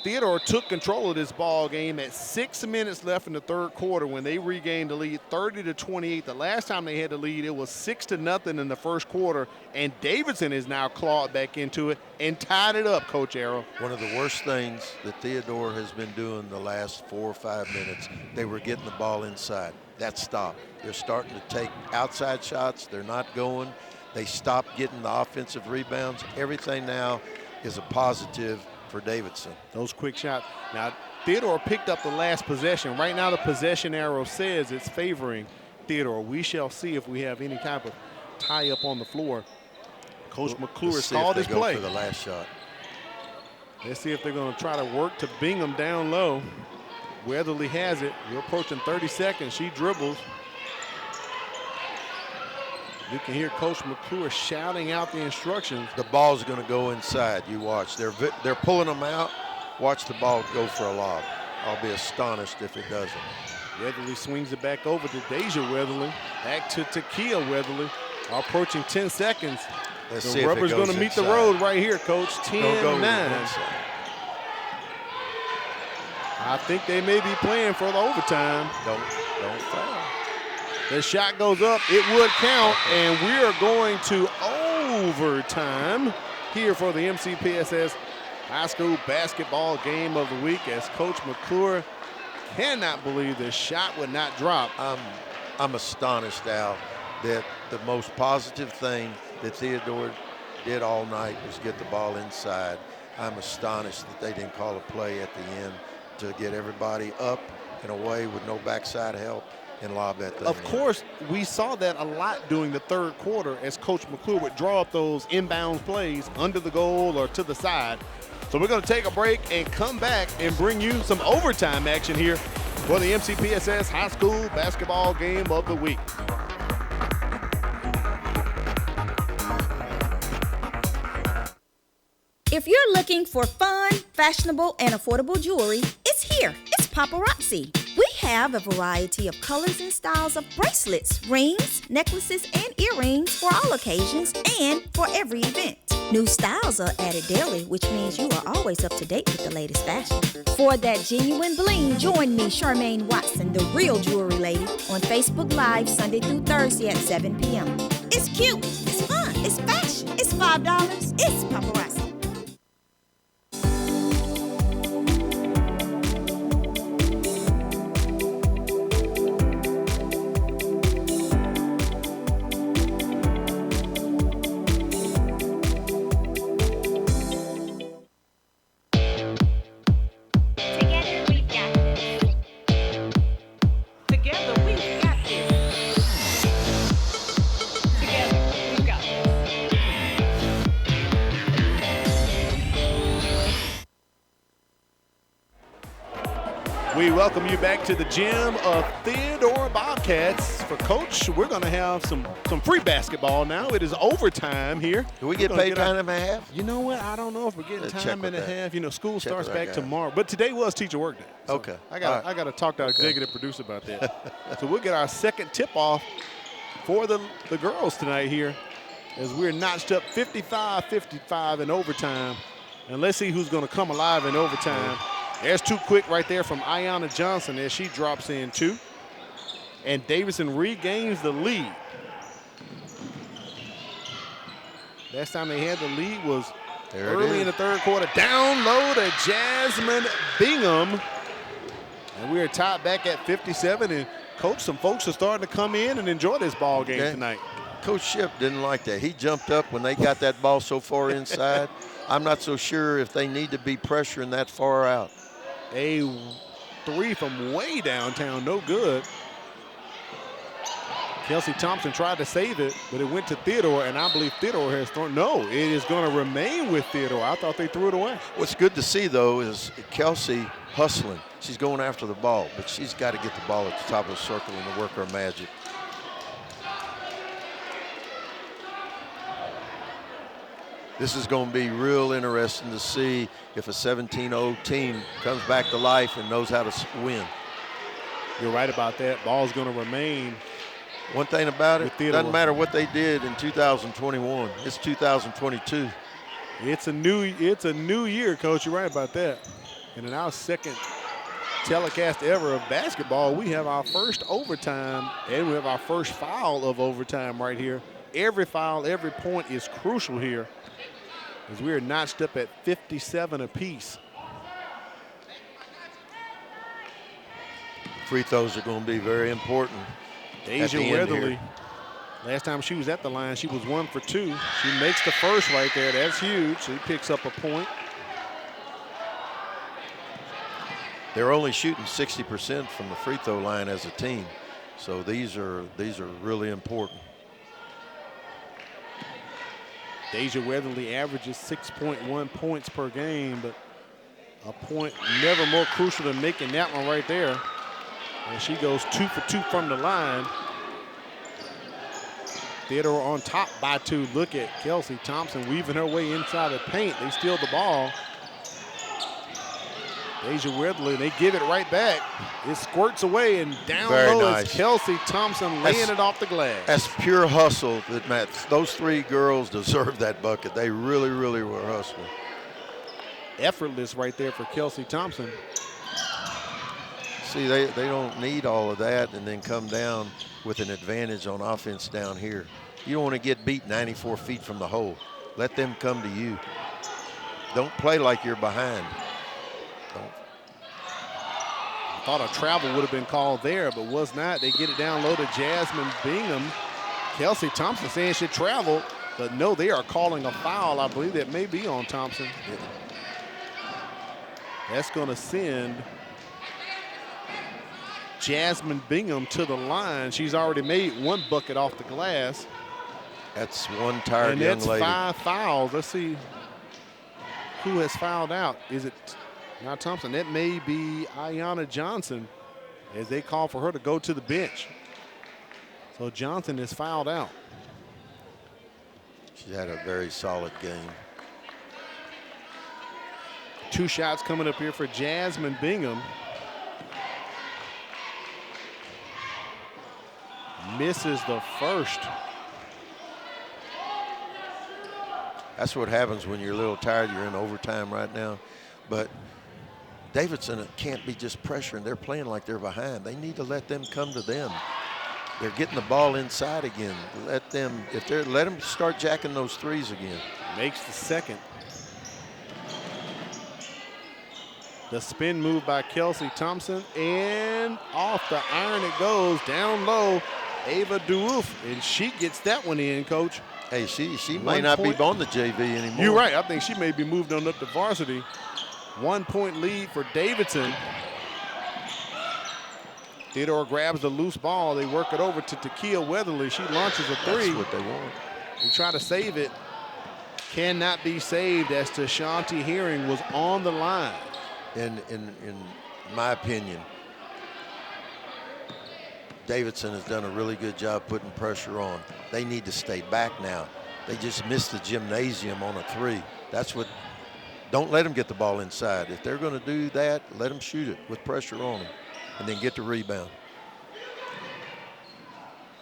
Theodore took control of this ball game at 6 minutes left in the third quarter when they regained the lead 30-28. The last time they had the lead, it was 6-0 in the first quarter, and Davidson is now clawed back into it and tied it up, Coach Arrow. One of the worst things that Theodore has been doing the last 4 or 5 minutes, they were getting the ball inside. That stopped. They're starting to take outside shots. They're not going. They stopped getting the offensive rebounds. Everything now is a positive for Davidson. Those quick shots. Now, Theodore picked up the last possession. Right now, the possession arrow says it's favoring Theodore. We shall see if we have any type of tie-up on the floor. Coach McClure has called his play. For the last shot. Let's see if they're going to try to work to Bingham down low. Weatherly has it. We're approaching 30 seconds. She dribbles. You can hear Coach McClure shouting out the instructions. The ball's going to go inside. You watch. They're pulling them out. Watch the ball go for a lob. I'll be astonished if it doesn't. Weatherly swings it back over to Deja Weatherly. Back to Takia Weatherly. Approaching 10 seconds. The rubber's going to meet the road right here, Coach. 10-9. I think they may be playing for the overtime. Don't foul. The shot goes up. It would count, and we are going to overtime here for the MCPSS High School Basketball Game of the Week as Coach McClure cannot believe the shot would not drop. I'm astonished, Al, that the most positive thing that Theodore did all night was get the ball inside. I'm astonished that they didn't call a play at the end to get everybody up and away with no backside help and lob that thing. Of course, we saw that a lot during the third quarter as Coach McClure would draw up those inbound plays under the goal or to the side. So we're going to take a break and come back and bring you some overtime action here for the MCPSS High School Basketball Game of the Week. If you're looking for fun, fashionable, and affordable jewelry, it's here. It's Paparazzi. We have a variety of colors and styles of bracelets, rings, necklaces, and earrings for all occasions and for every event. New styles are added daily, which means you are always up to date with the latest fashion. For that genuine bling, join me, Charmaine Watson, the real jewelry lady, on Facebook Live Sunday through Thursday at 7 p.m. It's cute, it's fun, it's fashion, it's $5, it's Paparazzi. We welcome you back to the gym of Theodore Bobcats. For Coach, we're going to have some free basketball now. It is overtime here. Do we get paid time and a half? You know what? I don't know if we're getting time and a half. You know, school starts back guy. tomorrow. But today was teacher work day. So Okay. I got to talk to our executive producer about that. So we'll get our second tip-off for the girls tonight here as we're notched up 55-55 in overtime. And let's see who's going to come alive in overtime. There's too quick right there from Ayanna Johnson as she drops in two. And Davidson regains the lead. Last time they had the lead was early in the third quarter. Down low to Jasmine Bingham. And we are tied back at 57. And Coach, some folks are starting to come in and enjoy this ball game tonight. Coach Ship didn't like that. He jumped up when they got that ball so far inside. I'm not so sure if they need to be pressuring that far out. A three from way downtown, no good. Kelsey Thompson tried to save it, but it went to Theodore, and I believe Theodore has thrown. No, it is going to remain with Theodore. I thought they threw it away. What's good to see, though, is Kelsey hustling. She's going after the ball, but she's got to get the ball at the top of the circle and to work her magic. This is going to be real interesting to see if a 17-0 team comes back to life and knows how to win. You're right about that. Ball's going to remain. One thing about it, doesn't matter what they did in 2021. It's 2022. It's a new year, Coach. You're right about that. And in our second telecast ever of basketball, we have our first overtime, and we have our first foul of overtime right here. Every foul, every point is crucial here, as we are notched up at 57 apiece. Free throws are going to be very important. Deja Weatherly, last time she was at the line, she was 1 for 2. She makes the first right there. That's huge. She picks up a point. They're only shooting 60% from the free throw line as a team, so these are really important. Deja Weatherly averages 6.1 points per game, but a point never more crucial than making that one right there. And she goes 2 for 2 from the line. Theodore on top by 2. Look at Kelsey Thompson weaving her way inside the paint. They steal the ball. Deja Weatherly, they give it right back. It squirts away and down low is Kelsey Thompson laying it off the glass. That's pure hustle. Those three girls deserve that bucket. They really, really were hustling. Effortless right there for Kelsey Thompson. See, they don't need all of that and then come down with an advantage on offense down here. You don't want to get beat 94 feet from the hole. Let them come to you. Don't play like you're behind. Thought a travel would have been called there, but was not. They get it down low to Jasmine Bingham. Kelsey Thompson saying she traveled, but no, they are calling a foul. I believe that may be on Thompson. That's going to send Jasmine Bingham to the line. She's already made one bucket off the glass. That's one tired young lady. And that's 5 fouls. Let's see who has fouled out. Is it not Thompson? That may be Ayanna Johnson, as they call for her to go to the bench. So Johnson is fouled out. She's had a very solid game. 2 shots coming up here for Jasmine Bingham. Misses the first. That's what happens when you're a little tired. You're in overtime right now. But Davidson can't be just pressuring. They're playing like they're behind. They need to let them come to them. They're getting the ball inside again. Let them start jacking those threes again. Makes the second. The spin move by Kelsey Thompson, and off the iron it goes, down low, Ava Diouf, and she gets that one in, Coach. Hey, she may not be on the JV anymore. You're right. I think she may be moved on up to varsity. 1 point lead for Davidson. Theodore grabs the loose ball. They work it over to Takia Weatherly. She launches a 3. That's what they want. They try to save it. Cannot be saved as Tashanti Herring was on the line. In my opinion, Davidson has done a really good job putting pressure on. They need to stay back now. They just missed the gymnasium on a 3. That's what, don't let them get the ball inside. If they're going to do that, let them shoot it with pressure on them and then get the rebound.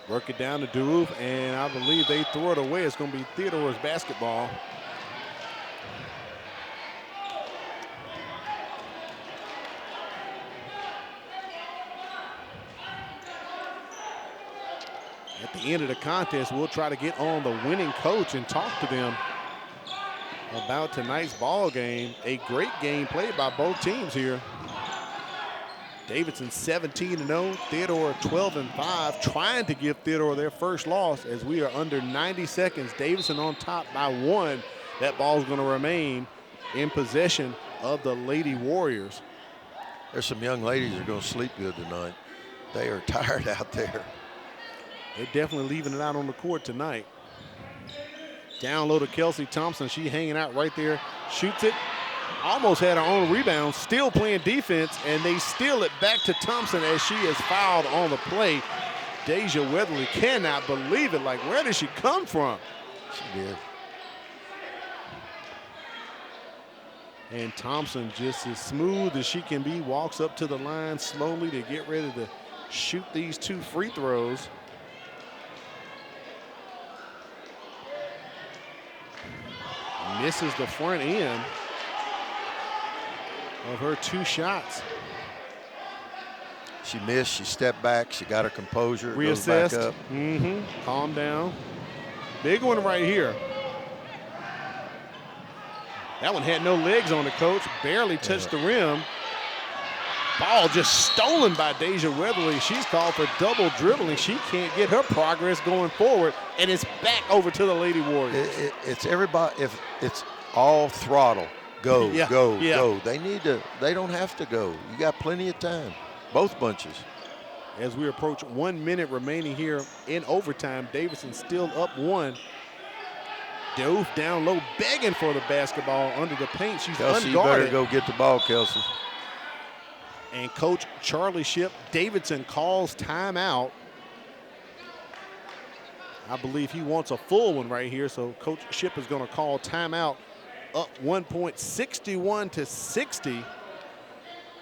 Work it down to Diouf, and I believe they throw it away. It's going to be Theodore's basketball. At the end of the contest, we'll try to get on the winning coach and talk to them about tonight's ball game. A great game played by both teams here. Davidson 17-0, Theodore 12-5, trying to give Theodore their first loss as we are under 90 seconds. Davidson on top by 1. That ball's going to remain in possession of the Lady Warriors. There's some young ladies that are going to sleep good tonight. They are tired out there. They're definitely leaving it out on the court tonight. Down low to Kelsey Thompson. She hanging out right there. Shoots it. Almost had her own rebound. Still playing defense, and they steal it back to Thompson as she is fouled on the play. Deja Weatherly cannot believe it. Like, where did she come from? She did. And Thompson, just as smooth as she can be, walks up to the line slowly to get ready to shoot these 2 free throws. Misses the front end of her 2 shots. She missed, she stepped back, she got her composure, reassessed. goes back up. Calm down. Big one right here. That one had no legs on it, Coach. Barely touched the rim. Ball just stolen by Deja Weatherly. She's called for double dribbling. She can't get her progress going forward, and it's back over to the Lady Warriors. It's everybody, if it's all throttle, go, go. They don't have to go. You got plenty of time, both bunches. As we approach 1 minute remaining here in overtime, Davidson still up 1. Dove down low, begging for the basketball under the paint. She's Kelsey, unguarded. you better go get the ball, Kelsey. And Coach Charlie Shipp, Davidson calls timeout. I believe he wants a full one right here, so Coach Shipp is going to call timeout. Up 1 point, 61-60.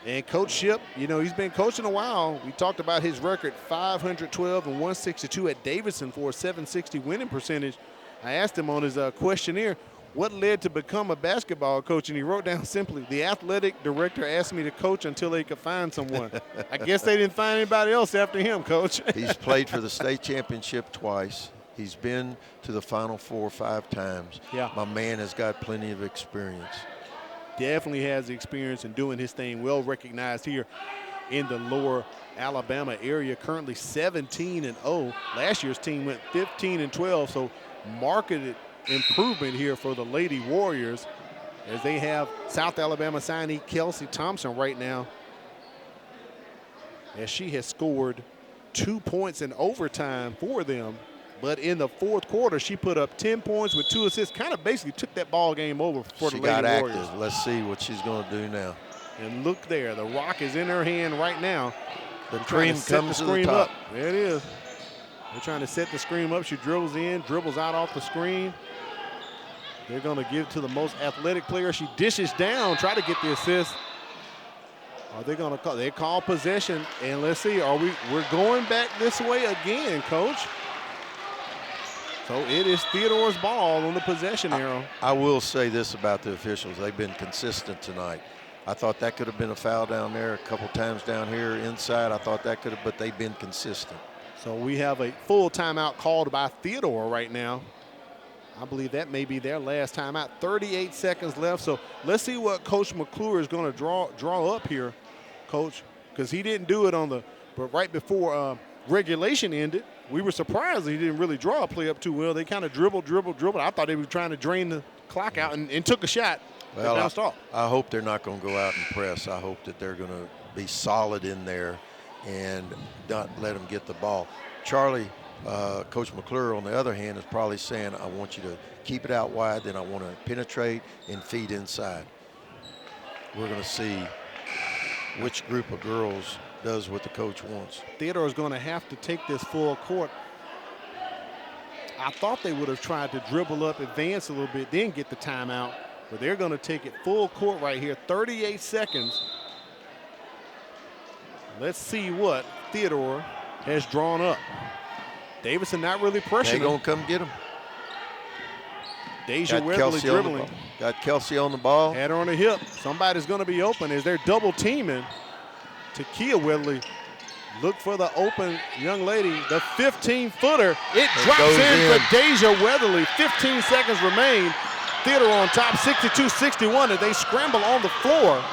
And Coach Shipp, you know, he's been coaching a while. We talked about his record, 512 and 162 at Davidson for a 760 winning percentage. I asked him on his questionnaire, what led to become a basketball coach? And he wrote down simply, the athletic director asked me to coach until they could find someone. I guess they didn't find anybody else after him, Coach. He's played for the state championship twice. He's been to the Final Four 5 times. Yeah. My man has got plenty of experience. Definitely has the experience in doing his thing. Well recognized here in the lower Alabama area, currently 17-0. Last year's team went 15-12, so marketed improvement here for the Lady Warriors as they have South Alabama signee Kelsey Thompson right now, as she has scored 2 points in overtime for them. But in the fourth quarter, she put up 10 points with 2 assists, kind of basically took that ball game over for the Lady Warriors. She got active. Let's see what she's going to do now. And look there, the rock is in her hand right now. The cream comes to the top. There it is. They're trying to set the screen up. She dribbles in, dribbles out off the screen. They're going to give it to the most athletic player. She dishes down, try to get the assist. Are they going to call? They call possession, and let's see. We're going back this way again, Coach. So it is Theodore's ball on the possession arrow. I will say this about the officials. They've been consistent tonight. I thought that could have been a foul down there, a couple times down here inside. I thought that could have, but they've been consistent. So we have a full timeout called by Theodore right now. I believe that may be their last timeout. 38 seconds left. So let's see what Coach McClure is going to draw up here, Coach, because he didn't do it but right before regulation ended. We were surprised that he didn't really draw a play up too well. They kind of dribbled. I thought they were trying to drain the clock out and took a shot. Well, bounced off. I hope they're not going to go out and press. I hope that they're going to be solid in there and not let them get the ball. Charlie, Coach McClure, on the other hand, is probably saying, I want you to keep it out wide, then I want to penetrate and feed inside. We're going to see which group of girls does what the coach wants. Theodore is going to have to take this full court. I thought they would have tried to dribble up, advance a little bit, then get the timeout, but they're going to take it full court right here. 38 seconds. Let's see what Theodore has drawn up. Davidson not really pressuring. They're going to come get him. Deja Weatherly dribbling. Got Kelsey on the ball. Had her on the hip. Somebody's going to be open as they're double teaming. Takia Weatherly, look for the open young lady. The 15-footer. It drops in for Deja Weatherly. 15 seconds remain. Theodore on top, 62-61 as they scramble on the floor.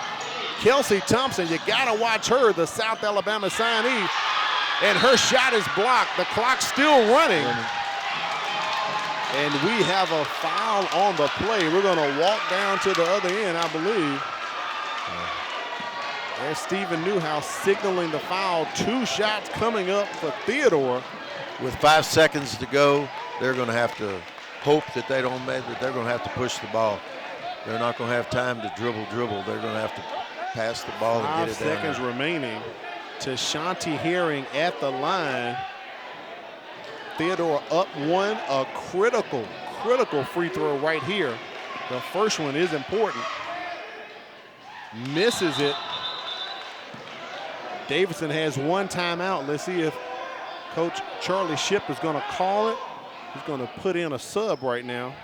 Kelsey Thompson, you got to watch her, the South Alabama signee. And her shot is blocked. The clock's still running. And we have a foul on the play. We're going to walk down to the other end, I believe. There's Stephen Newhouse signaling the foul. 2 shots coming up for Theodore. With 5 seconds to go, they're going to have to hope that they don't make it. They're going to have to push the ball. They're not going to have time to dribble. They're going to have to pass the ball and get it down. 5 seconds remaining. To Shanti Herring at the line. Theodore up 1, a critical free throw right here. The first one is important. Misses it. Davidson has 1 timeout. Let's see if Coach Charlie Shipp is going to call it. He's going to put in a sub right now.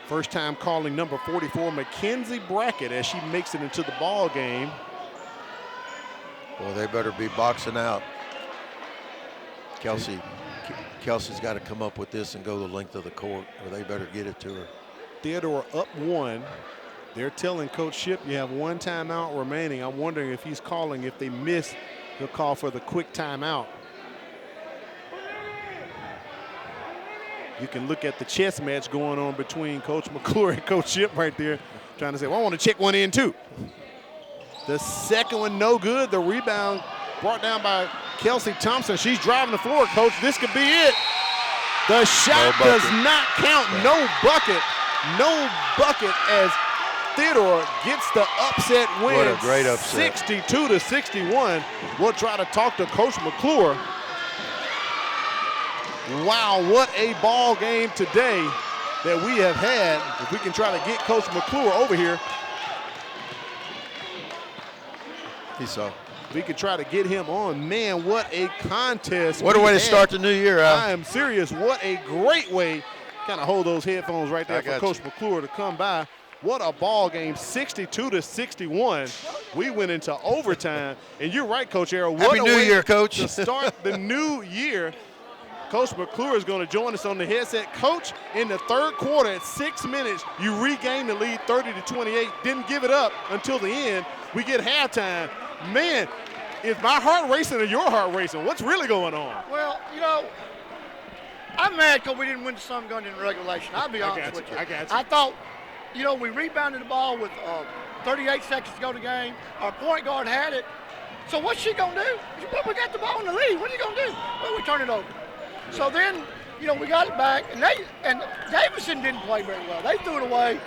First time calling number 44, Mackenzie Brackett, as she makes it into the ball game. Boy, they better be boxing out. Kelsey's got to come up with this and go the length of the court, or they better get it to her. Theodore up 1. They're telling Coach Shipp you have 1 timeout remaining. I'm wondering if he's calling. If they miss, he'll call for the quick timeout. You can look at the chess match going on between Coach McClure and Coach Shipp right there, trying to say, well, I want to check one in too. The second one, no good. The rebound brought down by Kelsey Thompson. She's driving the floor, Coach. This could be it. The shot does not count. No bucket. No bucket as Theodore gets the upset win. What a great upset. 62-61. We'll try to talk to Coach McClure. Wow, what a ball game today that we have had. If we can try to get Coach McClure over here. He saw. We could try to get him on. Man, what a contest. What a way to start the new year, Al. I am serious. What a great way. Kind of hold those headphones right there for Coach McClure to come by. What a ball game, 62-61. We went into overtime. And you're right, Coach Arrow. What Happy New Year, Coach. To start the new year. Coach McClure is going to join us on the headset. Coach, in the third quarter at 6 minutes, you regained the lead 30-28. Didn't give it up until the end. We get halftime. Man, is my heart racing or your heart racing? What's really going on? Well, you know, I'm mad because we didn't win the Sun Gun in regulation. I'll be honest with you. I got you. I thought, you know, we rebounded the ball with 38 seconds to go to the game. Our point guard had it. So what's she going to do? Well, we got the ball in the lead. What are you going to do? Well, we turn it over. So then, you know, we got it back, and Davidson didn't play very well. They threw it away.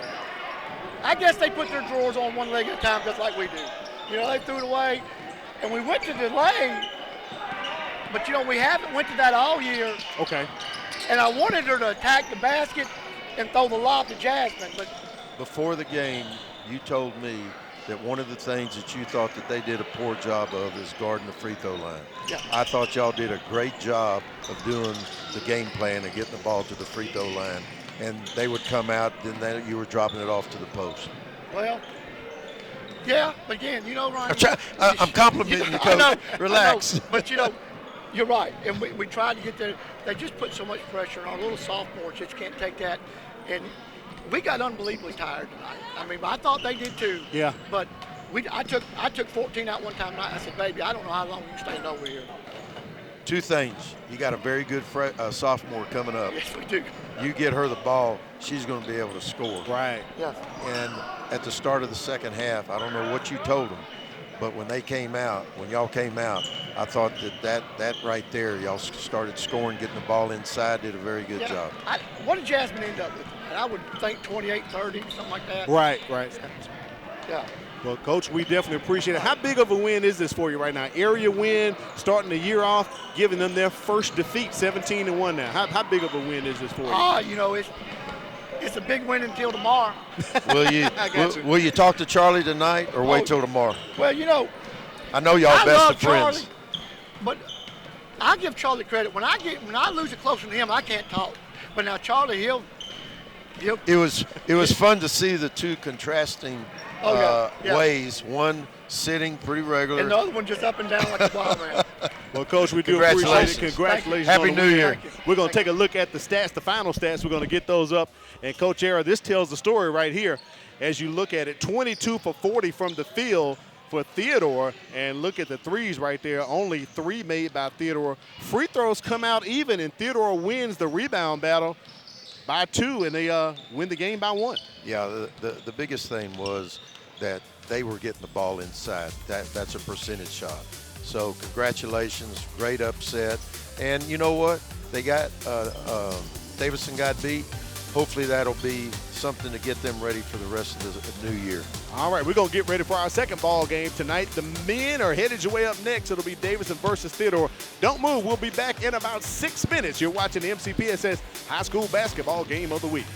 I guess they put their drawers on one leg at a time just like we do. You know, they threw it away, and we went to delay. But, you know, we haven't went to that all year. Okay. And I wanted her to attack the basket and throw the lob to Jasmine. But before the game, you told me that one of the things that you thought that they did a poor job of is guarding the free throw line. Yeah. I thought y'all did a great job of doing the game plan and getting the ball to the free throw line. And they would come out, then you were dropping it off to the post. Well, yeah, but again, you know, Ryan. I'm complimenting you, Coach. I know, Relax. I know, but, you know, you're right. And we tried to get there. They just put so much pressure on our little sophomores. Just can't take that. And we got unbelievably tired tonight. I mean, I thought they did too. Yeah. But I took 14 out one time tonight. I said, baby, I don't know how long you can stand over here. Two things. You got a very good sophomore coming up. Yes, we do. You get her the ball, she's going to be able to score. Right. Yes. And at the start of the second half, I don't know what you told them, but when y'all came out, I thought that right there, y'all started scoring, getting the ball inside, did a very good job. What did Jasmine end up with? I would think 28-30, something like that. Right. Yeah. Well, Coach, we definitely appreciate it. How big of a win is this for you right now? Area win, starting the year off, giving them their first defeat, 17-1 now. How big of a win is this for you? You know, it's a big win until tomorrow. Will you talk to Charlie tonight or wait till tomorrow? Well, you know, I know y'all best of Charlie, friends. but I give Charlie credit. When I lose it closer to him, I can't talk. But now Charlie, he'll. It was fun to see the two contrasting ways. One sitting pretty regular, and the other one just up and down like a ball man. Well, Coach, we do appreciate it. Congratulations. Happy New Year. We're going to take a look at the stats, the final stats. We're going to get those up. And, Coach Era, this tells the story right here as you look at it. 22 for 40 from the field for Theodore. And look at the threes right there. Only 3 made by Theodore. Free throws come out even, and Theodore wins the rebound battle by 2, and they win the game by 1. Yeah, the biggest thing was that they were getting the ball inside. That's a percentage shot. So congratulations, great upset. And you know what? They got Davidson got beat. Hopefully that'll be something to get them ready for the rest of the new year. All right, we're going to get ready for our second ball game tonight. The men are headed your way up next. It'll be Davidson versus Theodore. Don't move. We'll be back in about 6 minutes. You're watching the MCPSS High School Basketball Game of the Week.